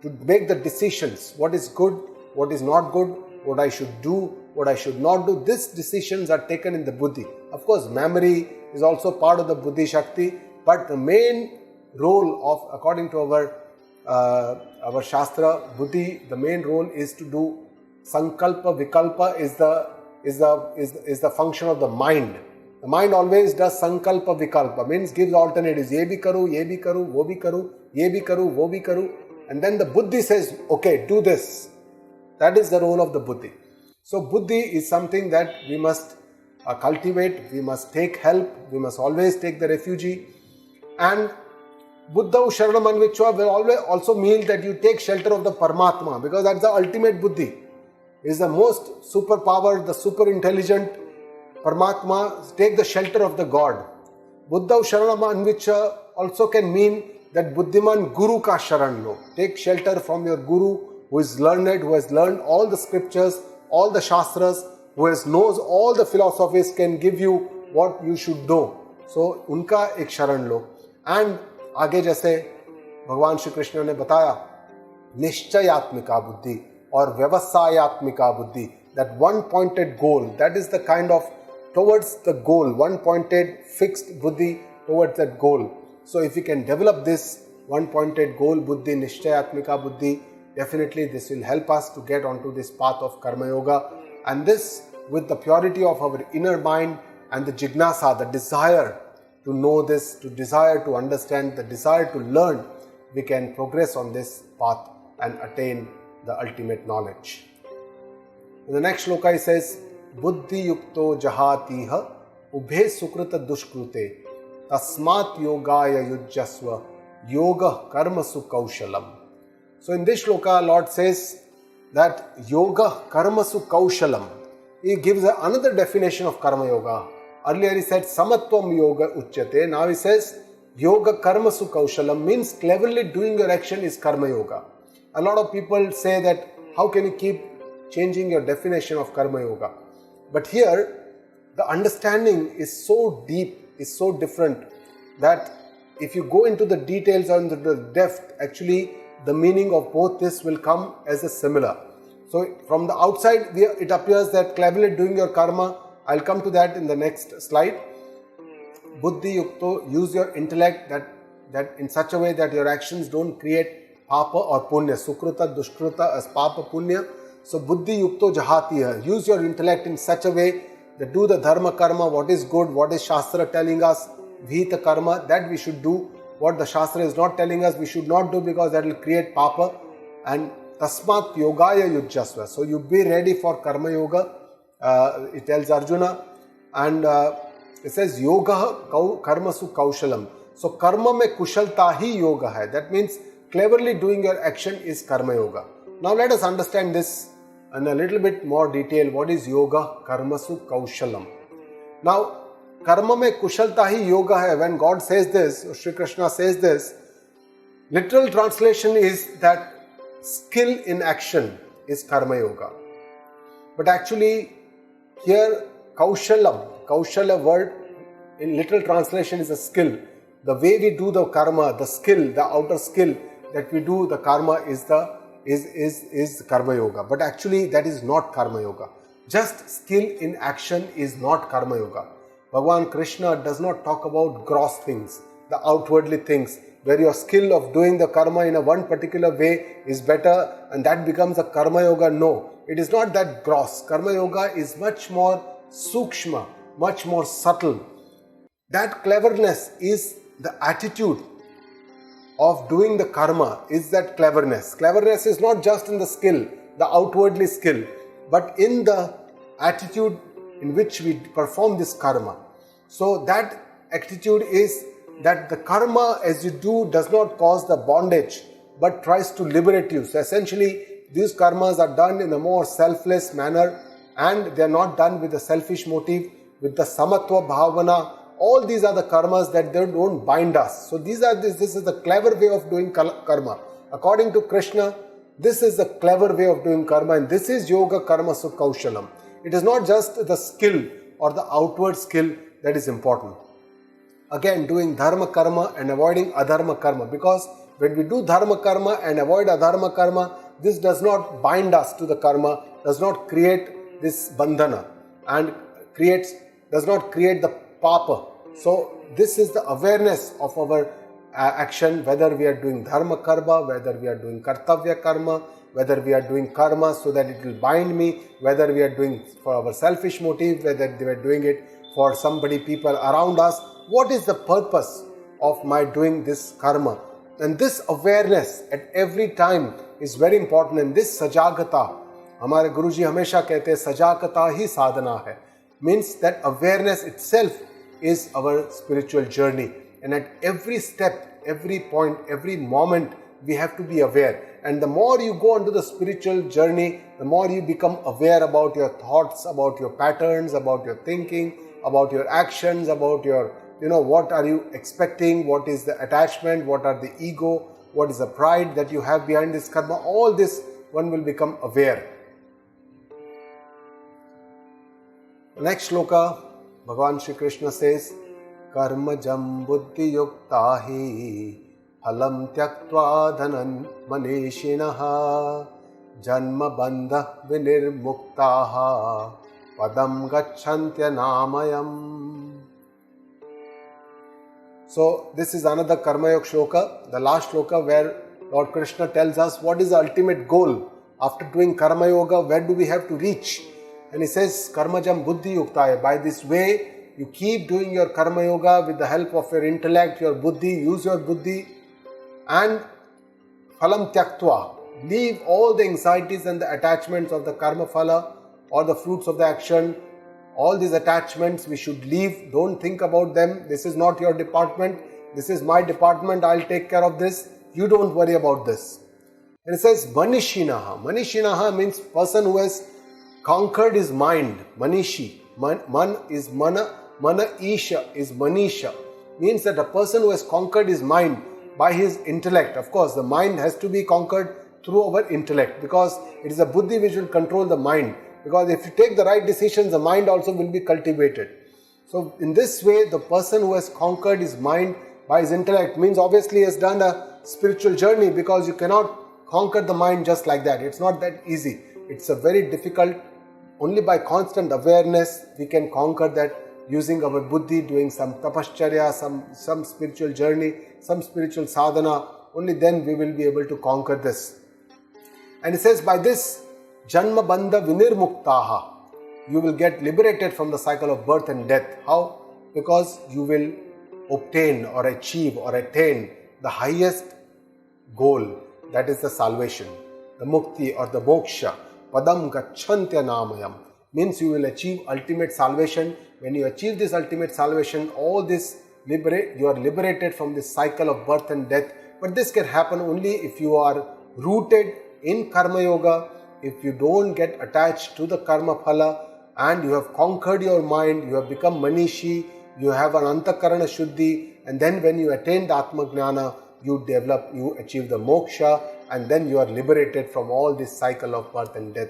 to make the decisions. What is good, what is not good, what I should do, what I should not do. These decisions are taken in the buddhi. Of course, memory is also part of the buddhi shakti, but the main role of, according to our shastra, buddhi, the main role is to do sankalpa. Vikalpa is the function of the mind. The mind always does sankalpa vikalpa, means gives alternatives. Ye bhi karu, wo bhi karu, ye bhi karu, wo bhi karu. And then the buddhi says, okay, do this. That is the role of the buddhi. So buddhi is something that we must cultivate, we must take help, we must always take the refuge. And Buddha Sharanam Anvichva will always also mean that you take shelter of the Paramatma, because that's the ultimate buddhi. It is the most superpowered, the super intelligent Paramatma. Take the shelter of the God. Buddha Sharanam Anvichva also can mean that Buddhiman Guru ka Sharan lo. Take shelter from your Guru who is learned, who has learned all the scriptures, all the Shastras, who knows all the philosophies, can give you what you should know. So, उनका एक शरण लो. And आगे जैसे भगवान श्री कृष्ण ने बताया, निश्चयात्मिका बुद्धि और व्यवसायात्मिका बुद्धि, that one pointed goal, that is the kind of towards the goal, one pointed fixed buddhi towards that goal. So if we can develop this one pointed goal buddhi, nishchayatmika buddhi, definitely this will help us to get onto this path of karma yoga. And this, with the purity of our inner mind and the jignasa, the desire to know this, to desire to understand, the desire to learn, we can progress on this path and attain the ultimate knowledge. In the next shloka he says, Buddhi yukto jahatiha ubhe sukrita dushkrute tasmat yogaya yujjasva yoga karmasu kaushalam. So in this shloka, Lord says that yoga karmasu kaushalam. He gives another definition of karma yoga. Earlier he said samatvam yoga uchyate. Now he says yoga karmasu kaushalam, means cleverly doing your action is karma yoga. A lot of people say that how can you keep changing your definition of karma yoga? But here the understanding is so deep, is so different, that if you go into the details or into the depth, actually the meaning of both this will come as a similar. So from the outside, it appears that cleverly doing your karma, I'll come to that in the next slide. Buddhi yukto, use your intellect that in such a way that your actions don't create papa or punya, sukruta, dushkruta as papa, punya. So buddhi yukto jahatiya, use your intellect in such a way that do the dharma karma, what is good, what is Shastra telling us, vihita karma, that we should do. What the Shastra is not telling us, we should not do, because that will create papa. And tasmat yogaya yujjasva. So you be ready for karma yoga, it tells Arjuna. And it says yoga karmasu kaushalam. So karma mein kushalta hi yoga hai. That means cleverly doing your action is karma yoga. Now let us understand this in a little bit more detail. What is yoga karmasu kaushalam? Now karma mein kushalta hi yoga hai. When God says this, or Shri Krishna says this, literal translation is that skill in action is karma yoga. But actually here kaushala word in literal translation is a skill. The way we do the karma, the skill, the outer skill that we do, the karma is karma yoga. But actually that is not karma yoga. Just skill in action is not karma yoga. Bhagavan Krishna does not talk about gross things, the outwardly things, where your skill of doing the karma in a one particular way is better and that becomes a karma yoga. No, it is not that gross. Karma yoga is much more sukshma, much more subtle. That cleverness is the attitude of doing the karma, is that cleverness. Cleverness is not just in the skill, the outwardly skill, but in the attitude in which we perform this karma. So that attitude is that the karma as you do does not cause the bondage, but tries to liberate you. So essentially, these karmas are done in a more selfless manner, and they are not done with a selfish motive, with the samatva bhavana. All these are the karmas that they don't bind us. So this is the clever way of doing karma. According to Krishna, this is the clever way of doing karma, and this is yoga karma kaushalam. It is not just the skill or the outward skill that is important. Again, doing dharma karma and avoiding adharma karma, because when we do dharma karma and avoid adharma karma, this does not bind us to the karma, does not create this bandhana, and does not create the papa. So this is the awareness of our action, whether we are doing dharma karma, whether we are doing kartavya karma, whether we are doing karma so that it will bind me, whether we are doing for our selfish motive, whether we are doing it for somebody, people around us. What is the purpose of my doing this karma? And this awareness at every time is very important. And this sajagata, हमारे गुरुजी हमेशा कहते हैं सजागता ही साधना है, means that awareness itself is our spiritual journey. And at every step, every point, every moment, we have to be aware. And the more you go into the spiritual journey, the more you become aware about your thoughts, about your patterns, about your thinking, about your actions, about your, what are you expecting, what is the attachment, what are the ego, what is the pride that you have behind this karma. All this one will become aware. Next shloka, Bhagavan Shri Krishna says, Karmajam buddhi yuktahi phalam tyaktva dhanan manishinaha janma bandha vinirmuktaha padam gacchantya namayam. So this is another Karma Yoga shloka, the last shloka, where Lord Krishna tells us what is the ultimate goal. After doing Karma Yoga, where do we have to reach? And he says, Karmajam buddhi yuktaya. By this way, you keep doing your Karma Yoga with the help of your intellect, your buddhi, use your buddhi, and phalam tyaktva. Leave all the anxieties and the attachments of the karma phala or the fruits of the action. All these attachments we should leave. Don't think about them. This is not your department. This is my department. I'll take care of this. You don't worry about this. And it says manishinaha. Manishinaha means person who has conquered his mind. Manishi. Man is mana. Mana isha is manisha. Means that a person who has conquered his mind by his intellect. Of course, the mind has to be conquered through our intellect, because it is a buddhi which will control the mind. Because if you take the right decisions, the mind also will be cultivated. So in this way, the person who has conquered his mind by his intellect means obviously he has done a spiritual journey, because you cannot conquer the mind just like that. It's not that easy. It's a very difficult. Only by constant awareness we can conquer that, using our buddhi, doing some tapascharya, some spiritual journey, some spiritual sadhana. Only then we will be able to conquer this. And it says, by this janma bandha vinirmuktaha, you will get liberated from the cycle of birth and death. How? Because you will obtain or achieve or attain the highest goal, that is the salvation, the mukti or the moksha. Padam gacchantya namayam means you will achieve ultimate salvation. When you achieve this ultimate salvation, all this you are liberated from this cycle of birth and death. But this can happen only if you are rooted in karma yoga, if you don't get attached to the karma phala, and you have conquered your mind, you have become manishi, you have an antakarana shuddhi, and then when you attain the atma jnana, you achieve the moksha, and then you are liberated from all this cycle of birth and death.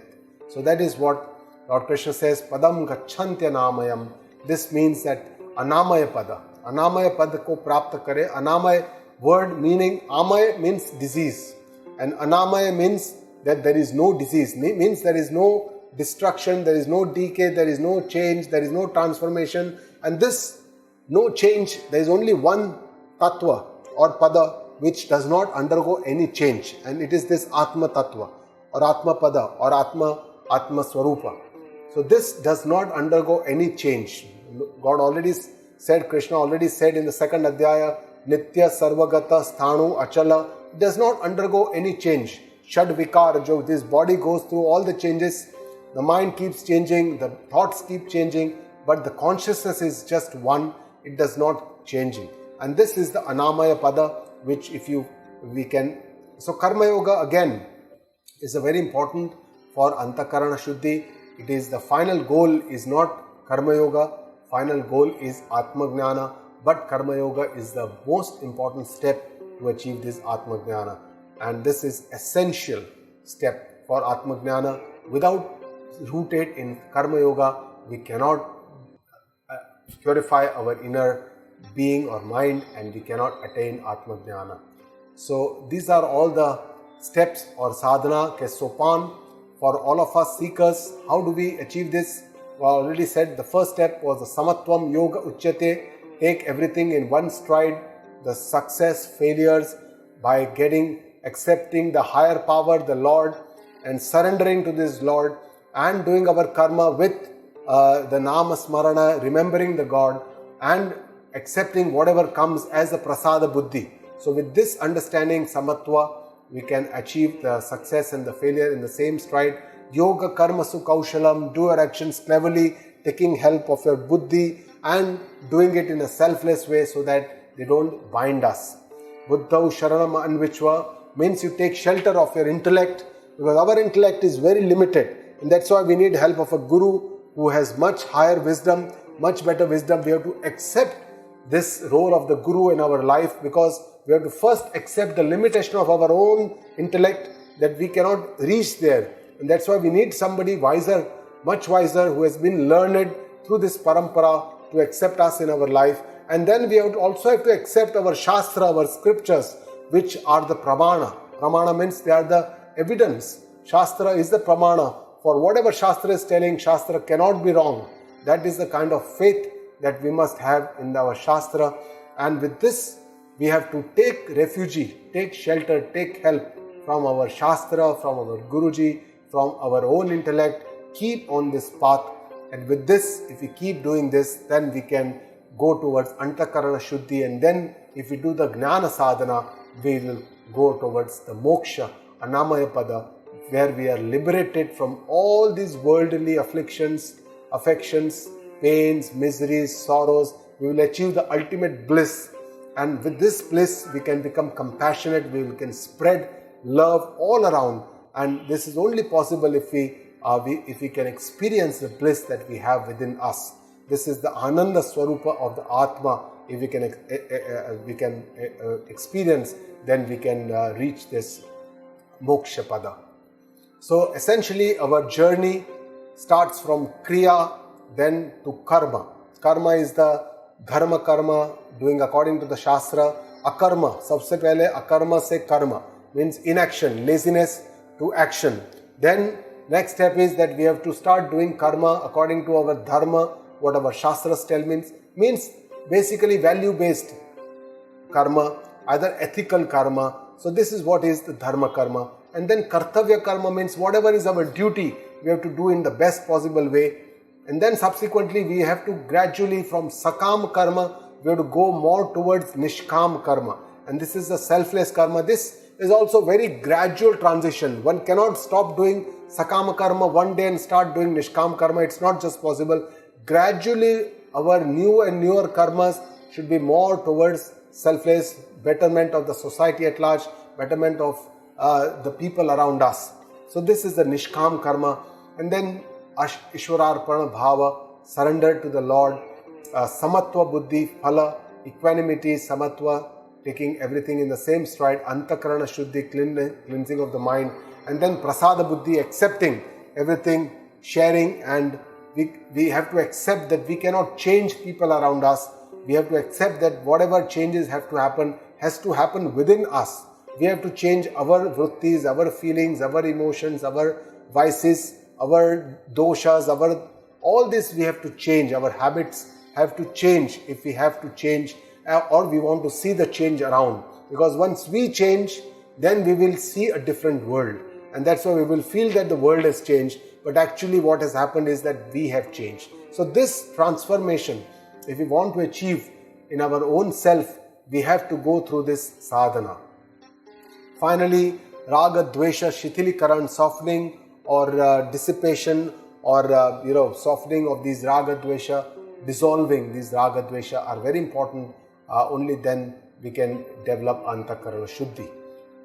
So that is what Lord Krishna says, Padam gacchantya namayam. This means that anamaya pada ko prapta kare. Anamaya word meaning, amaya means disease, and anamaya means that there is no disease, means there is no destruction, there is no decay, there is no change, there is no transformation. And this no change, there is only one tattva or pada which does not undergo any change, and it is this Atma Tattva or Atma Pada or Atma Swarupa. So this does not undergo any change. God already said, Krishna already said in the second Adhyaya, Nitya Sarvagata Sthanu Achala, does not undergo any change. Shad Vikar, jo this body goes through all the changes, the mind keeps changing, the thoughts keep changing, but the consciousness is just one, it does not changing. And this is the Anamaya Pada, which so Karma Yoga again is a very important for Antakarana Shuddhi. It is the final goal is not Karma Yoga, final goal is Atma Jnana, but Karma Yoga is the most important step to achieve this Atma Jnana. And this is essential step for Atma Jnana. Without rooted in Karma Yoga, we cannot purify our inner being or mind, and we cannot attain Atma Jnana. So these are all the steps or sadhana ke sopan for all of us seekers. How do we achieve this? Well, I already said the first step was the samatvam yoga uchyate. Take everything in one stride, the success, failures, by accepting the higher power, the Lord, and surrendering to this Lord, and doing our karma with the nama smarana, remembering the God, and accepting whatever comes as a prasada buddhi. So with this understanding, samatva, we can achieve the success and the failure in the same stride. Yoga karma sukaushalam, do your actions cleverly, taking help of your buddhi and doing it in a selfless way so that they don't bind us. Buddhau sharanam anvichva means you take shelter of your intellect, because our intellect is very limited, and that's why we need help of a guru who has much higher wisdom, much better wisdom. We have to accept this role of the guru in our life, because we have to first accept the limitation of our own intellect, that we cannot reach there. And that's why we need somebody wiser, much wiser, who has been learned through this parampara to accept us in our life. And then we also have to accept our shastra, our scriptures, which are the pramana. Pramana means they are the evidence. Shastra is the pramana. For whatever shastra is telling, shastra cannot be wrong. That is the kind of faith that we must have in our shastra. And with this, we have to take refuge, take shelter, take help from our shastra, from our guruji, from our own intellect. Keep on this path. And with this, if we keep doing this, then we can go towards antakarana shuddhi. And then if we do the jnana sadhana, we will go towards the moksha, anamaya pada, where we are liberated from all these worldly afflictions, affections, pains, miseries, sorrows. We will achieve the ultimate bliss. And with this bliss, we can become compassionate. We can spread love all around. And this is only possible if we can experience the bliss that we have within us. This is the Ananda Swarupa of the Atma. If we can experience, then we can reach this Moksha Pada. So essentially, our journey starts from Kriya, then to Karma. Karma is the Dharma Karma, doing according to the Shastra. Akarma, sabse pehle akarma se karma, means inaction, laziness to action. Then next step is that we have to start doing karma according to our dharma, what our Shastras tell means basically value-based karma, either ethical karma. So this is what is the Dharma Karma. And then Kartavya Karma means whatever is our duty, we have to do in the best possible way. And then subsequently we have to gradually from Sakam Karma, we have to go more towards Nishkam Karma. And this is the selfless karma. This is also very gradual transition. One cannot stop doing Sakama Karma one day and start doing Nishkam Karma. It's not just possible. Gradually our new and newer karmas should be more towards selfless, betterment of the society at large, betterment of the people around us. So this is the Nishkam Karma. And then Ishwararpana Bhava, surrender to the Lord, Samatva Buddhi, Phala, equanimity, Samatva, taking everything in the same stride, Antakarana Shuddhi, cleansing of the mind, and then Prasada Buddhi, accepting everything, sharing, and we have to accept that we cannot change people around us. We have to accept that whatever changes have to happen has to happen within us. We have to change our vrittis, our feelings, our emotions, our vices, our doshas, all this we have to change. Our habits have to change if we have to change, or we want to see the change around. Because once we change, then we will see a different world. And that's why we will feel that the world has changed. But actually what has happened is that we have changed. So this transformation, if we want to achieve in our own self, we have to go through this sadhana. Finally, Raga, Dvesha, Shithilikaran, softening or dissipation or softening of these Raga, Dvesha, dissolving these Raga, Dvesha are very important. Only then we can develop Antakarana Shuddhi.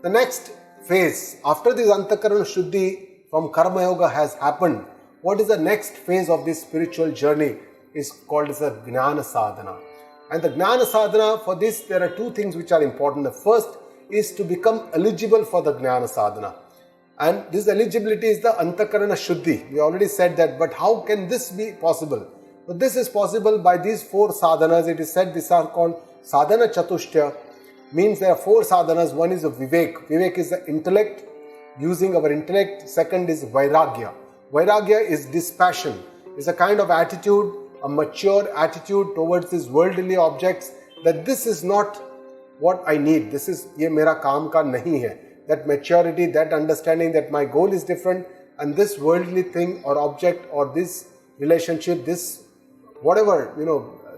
The next phase, after this Antakarana Shuddhi from Karma Yoga has happened, what is the next phase of this spiritual journey is called as a Jnana Sadhana. And the Jnana Sadhana, for this there are two things which are important. The first is to become eligible for the Jnana Sadhana. And this eligibility is the Antakarana Shuddhi. We already said that, but how can this be possible? So this is possible by these four sadhanas. It is said these are called Sadhana Chatushtya, means there are four sadhanas. One is a Vivek. Vivek is the intellect, using our intellect. Second is Vairagya. Vairagya is dispassion. It's a kind of attitude, a mature attitude towards these worldly objects, that this is not what I need. This is, ye mera kaam ka nahi hai. That maturity, that understanding that my goal is different and this worldly thing or object or this relationship, this whatever,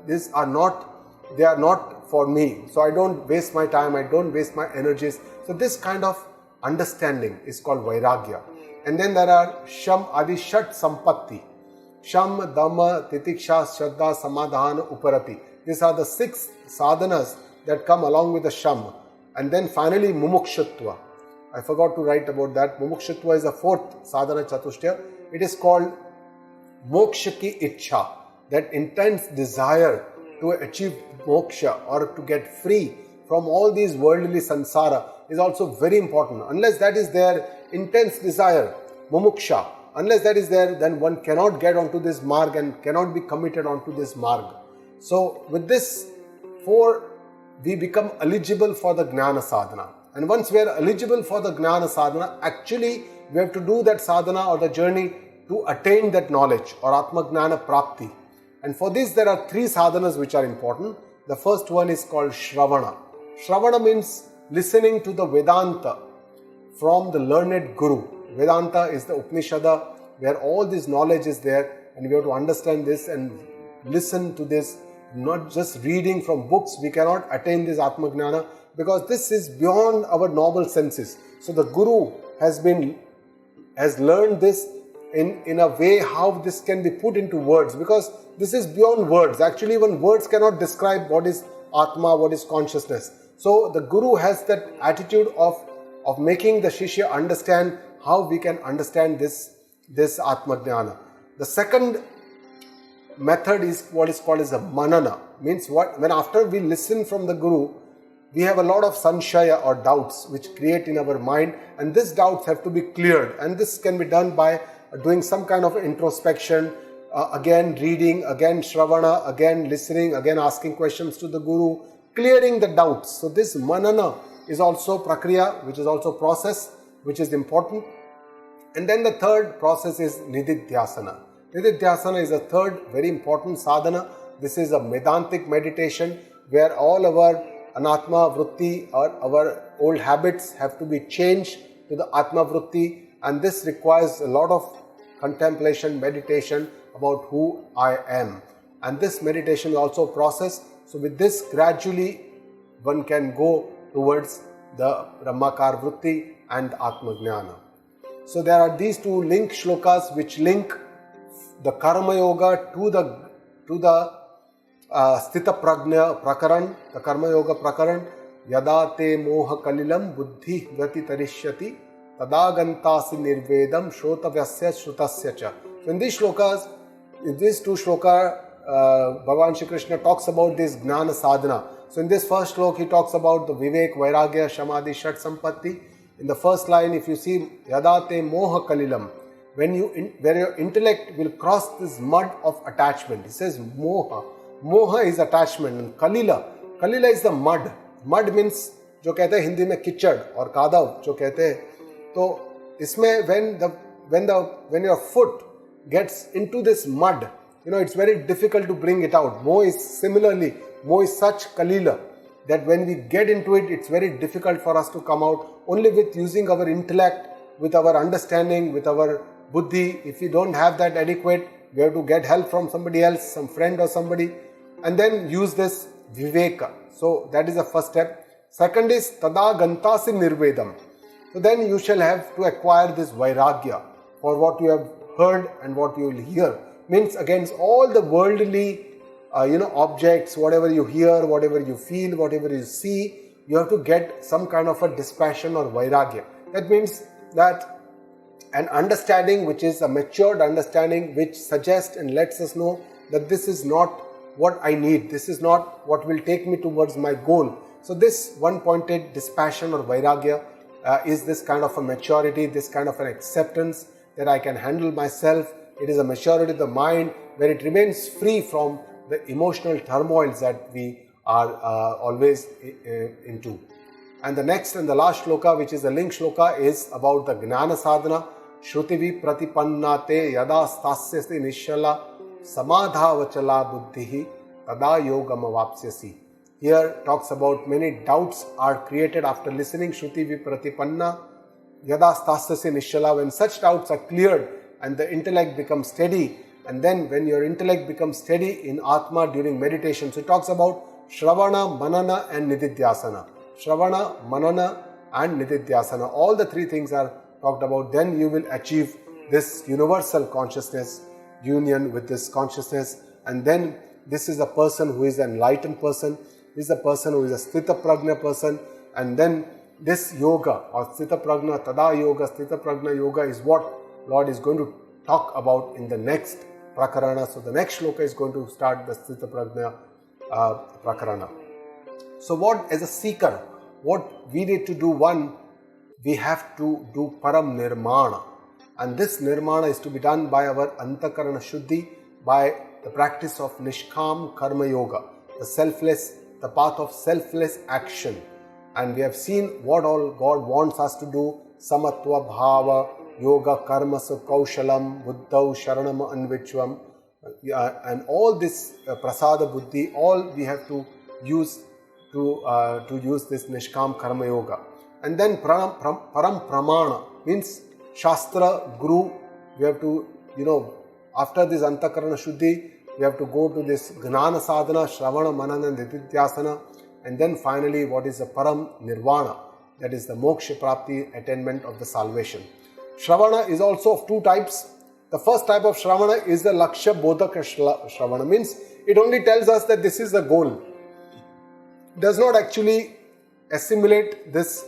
these are not, they are not for me. So I don't waste my time, I don't waste my energies. So this kind of understanding is called Vairagya. And then there are Sham Adi Shat Sampatti. Sham, Dhamma, Titiksha, Shraddha, Samadhana, Uparati. These are the 6 sadhanas that come along with the Sham. And then finally Mumukshutva. I forgot to write about that. Mumukshutva is the 4th sadhana chatushtya. It is called Moksha ki Ichha. That intense desire to achieve moksha or to get free from all these worldly samsara is also very important. Unless that is there, intense desire, mumuksha, unless that is there, then one cannot get onto this marg and cannot be committed onto this marg. So with this 4, we become eligible for the Jnana Sadhana. And once we are eligible for the Jnana Sadhana, actually we have to do that sadhana or the journey to attain that knowledge or Atma Jnana Prapti. And for this there are 3 sadhanas which are important. The first one is called Shravana. Shravana means listening to the Vedanta from the learned Guru. Vedanta is the Upanishada where all this knowledge is there, and we have to understand this and listen to this. Not just reading from books, we cannot attain this Atma Jnana because this is beyond our normal senses. So the Guru has learned this in a way how this can be put into words, because this is beyond words. Actually, even words cannot describe what is Atma, what is consciousness. So the Guru has that attitude of making the Shishya understand how we can understand this Atma Jnana. The second method is what is called as a Manana. Means when after we listen from the Guru, we have a lot of sanshaya or doubts which create in our mind, and these doubts have to be cleared, and this can be done by doing some kind of introspection, again reading, again Shravana, again listening, again asking questions to the Guru, clearing the doubts. So this manana is also prakriya, which is also process, which is important. And then the third process is nididhyasana. Nididhyasana is a third very important sadhana. This is a Vedantic meditation where all our anatma vritti or our old habits have to be changed to the atma vritti, and this requires a lot of contemplation, meditation about who I am. And this meditation is also a process. So with this, gradually one can go towards the Brahmakar vritti and Atma Jnana. So there are these two link shlokas which link the Karma Yoga to the Sthita Prajna Prakaran, the Karma Yoga Prakaran. Yada te moha kalilam buddhi gati tarishyati tadagantasi nirvedam shrotavyasya shrutasya cha. So in these shlokas, in these two shlokas, Bhagavan Shri Krishna talks about this Gnana Sadhana. So in this first slok, he talks about the Vivek, Vairagya, Samadhi, Shat Sampatti. In the first line, if you see Yada te moha kalilam, where your intellect will cross this mud of attachment. He says moha. Moha is attachment, and Kalila is the mud. Mud means जो कहते हैं हिंदी में कीचड़ और कादव जो कहते हैं, तो इसमें when your foot gets into this mud, it's very difficult to bring it out. Moh is such kalila that when we get into it, it's very difficult for us to come out. Only with using our intellect, with our understanding, with our buddhi. If we don't have that adequate, we have to get help from somebody else, some friend or somebody, and then use this viveka. So that is the first step. Second is tada gantasi nirvedam. So then you shall have to acquire this vairagya for what you have heard and what you will hear. Means against all the worldly objects, whatever you hear, whatever you feel, whatever you see, you have to get some kind of a dispassion or vairagya. That means that an understanding which is a matured understanding, which suggests and lets us know that this is not what I need, this is not what will take me towards my goal. So this one-pointed dispassion or vairagya is this kind of a maturity, this kind of an acceptance that I can handle myself. It is a maturity of the mind where it remains free from the emotional turmoils that we are always into. And the next and the last shloka, which is the link shloka, is about the Gnana Sadhana. Shrutivi pratipannate yada stasyasi nishala samadhavachala buddhihi tada yogam avapsyasi. Here talks about many doubts are created after listening Shrutivi pratipanna yada stasyasi nishala. When such doubts are cleared and the intellect becomes steady, and then when your intellect becomes steady in Atma during meditation, so it talks about Shravana, Manana and Nididhyasana. Shravana, Manana and Nididhyasana. All the three things are talked about. Then you will achieve this universal consciousness, union with this consciousness. And then this is a person who is an enlightened person. This is a person who is a Sthita Prajna person. And then this yoga or Sthita Prajna, Tada Yoga, Sthita Prajna Yoga is what Lord is going to talk about in the next Prakarana. So the next shloka is going to start the Sthita Prajna Prakarana. So what, as a seeker, what we need to do, one, we have to do Param Nirmana. And this Nirmana is to be done by our Antakarana Shuddhi, by the practice of Nishkam Karma Yoga, the path of selfless action. And we have seen what all God wants us to do: Samatva Bhava, Yoga Karmasu Kaushalam, Buddhau Sharanam Anvichvam, and all this Prasada Buddhi, all we have to use to use this Nishkam Karma Yoga. And then Param Pramana means Shastra, Guru. We have to, after this Antakarana Shuddhi, we have to go to this Gnana Sadhana, Shravana, Manana and Nididhyasana. And then finally, what is the Param Nirvana? That is the Moksha Prapti, attainment of the salvation. Shravana is also of two types. The first type of Shravana is the Lakshya Bodhaka Shravana. Means it only tells us that this is the goal. It does not actually assimilate this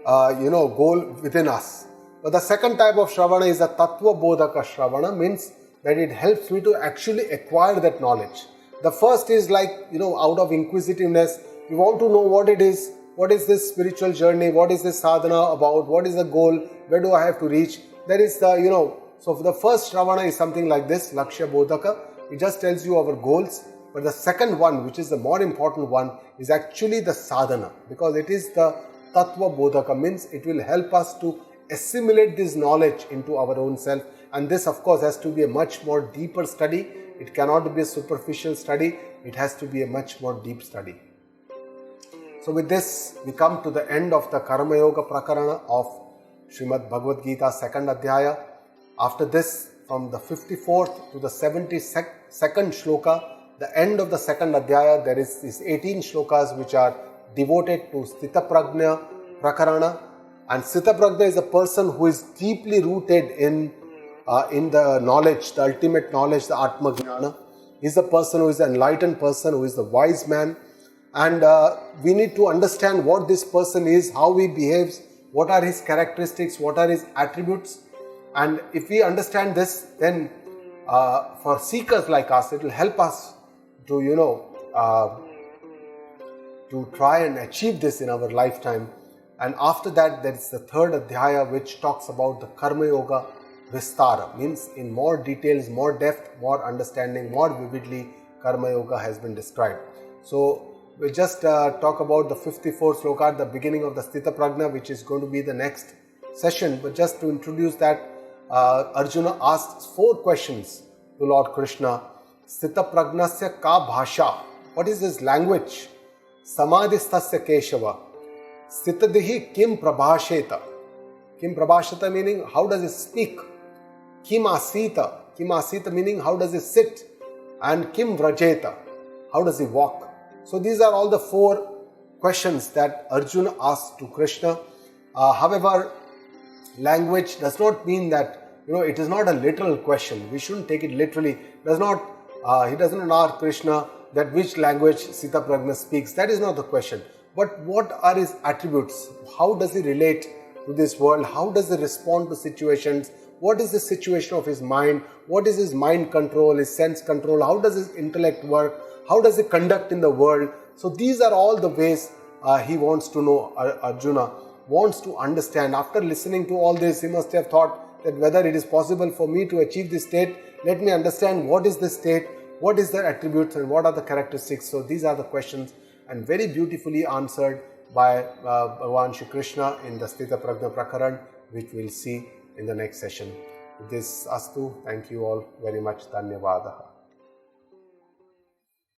goal within us. But the second type of Shravana is the Tattva Bodhaka Shravana. Means that it helps me to actually acquire that knowledge. The first is like, out of inquisitiveness, you want to know what it is this spiritual journey, what is this sadhana about, what is the goal, where do I have to reach. there is the, so the first Shravana is something like this, Lakshya Bodhaka. It just tells you our goals. But the second one, which is the more important one, is actually the sadhana, because it is the Tattva Bodhaka, means it will help us to assimilate this knowledge into our own self. And this, of course, has to be a much more deeper study. It cannot be a superficial study. It has to be a much more deep study. So with this, we come to the end of the Karma Yoga Prakarana of Srimad Bhagavad Gita, second Adhyaya. After this, from the 54th to the 72nd shloka, the end of the second Adhyaya, there is these 18 shlokas which are devoted to Sthita Prajna Prakarana. And Sthita Prajna is a person who is deeply rooted in the knowledge, the ultimate knowledge, the Atma Jnana. He is a person who is an enlightened person, who is the wise man. And we need to understand what this person is, how he behaves, what are his characteristics, what are his attributes. And if we understand this, then for seekers like us, it will help us to, to try and achieve this in our lifetime. And after that, there is the third Adhyaya, which talks about the Karma Yoga Vistara, means in more details, more depth, more understanding, more vividly, Karma Yoga has been described. So we just talk about the 54th sloka at the beginning of the Sthita Prajna, which is going to be the next session. But just to introduce that, Arjuna asks 4 questions to Lord Krishna. Sthita Prajnasya ka bhasha. What is his language? Samadhistasya Keshava. Sthitadihi kim prabhasheta. Kim prabhasheta meaning how does he speak? Kim asita. Kim asita meaning how does he sit? And kim vrajeta. How does he walk? So these are all the 4 questions that Arjuna asked to Krishna. However, language does not mean that, it is not a literal question. We shouldn't take it literally. He does not ask Krishna that which language Sthita Prajna speaks. That is not the question. But what are his attributes? How does he relate to this world? How does he respond to situations? What is the situation of his mind? What is his mind control, his sense control? How does his intellect work? How does he conduct in the world? So these are all the ways he wants to know. Arjuna wants to understand. After listening to all this, he must have thought that whether it is possible for me to achieve this state, let me understand what is this state, what is the attributes and what are the characteristics. So these are the questions, and very beautifully answered by Bhagavan Shri Krishna in the Sthita Prajna Prakaran, which we will see in the next session. With this astu, thank you all very much. Dhanyavadaha.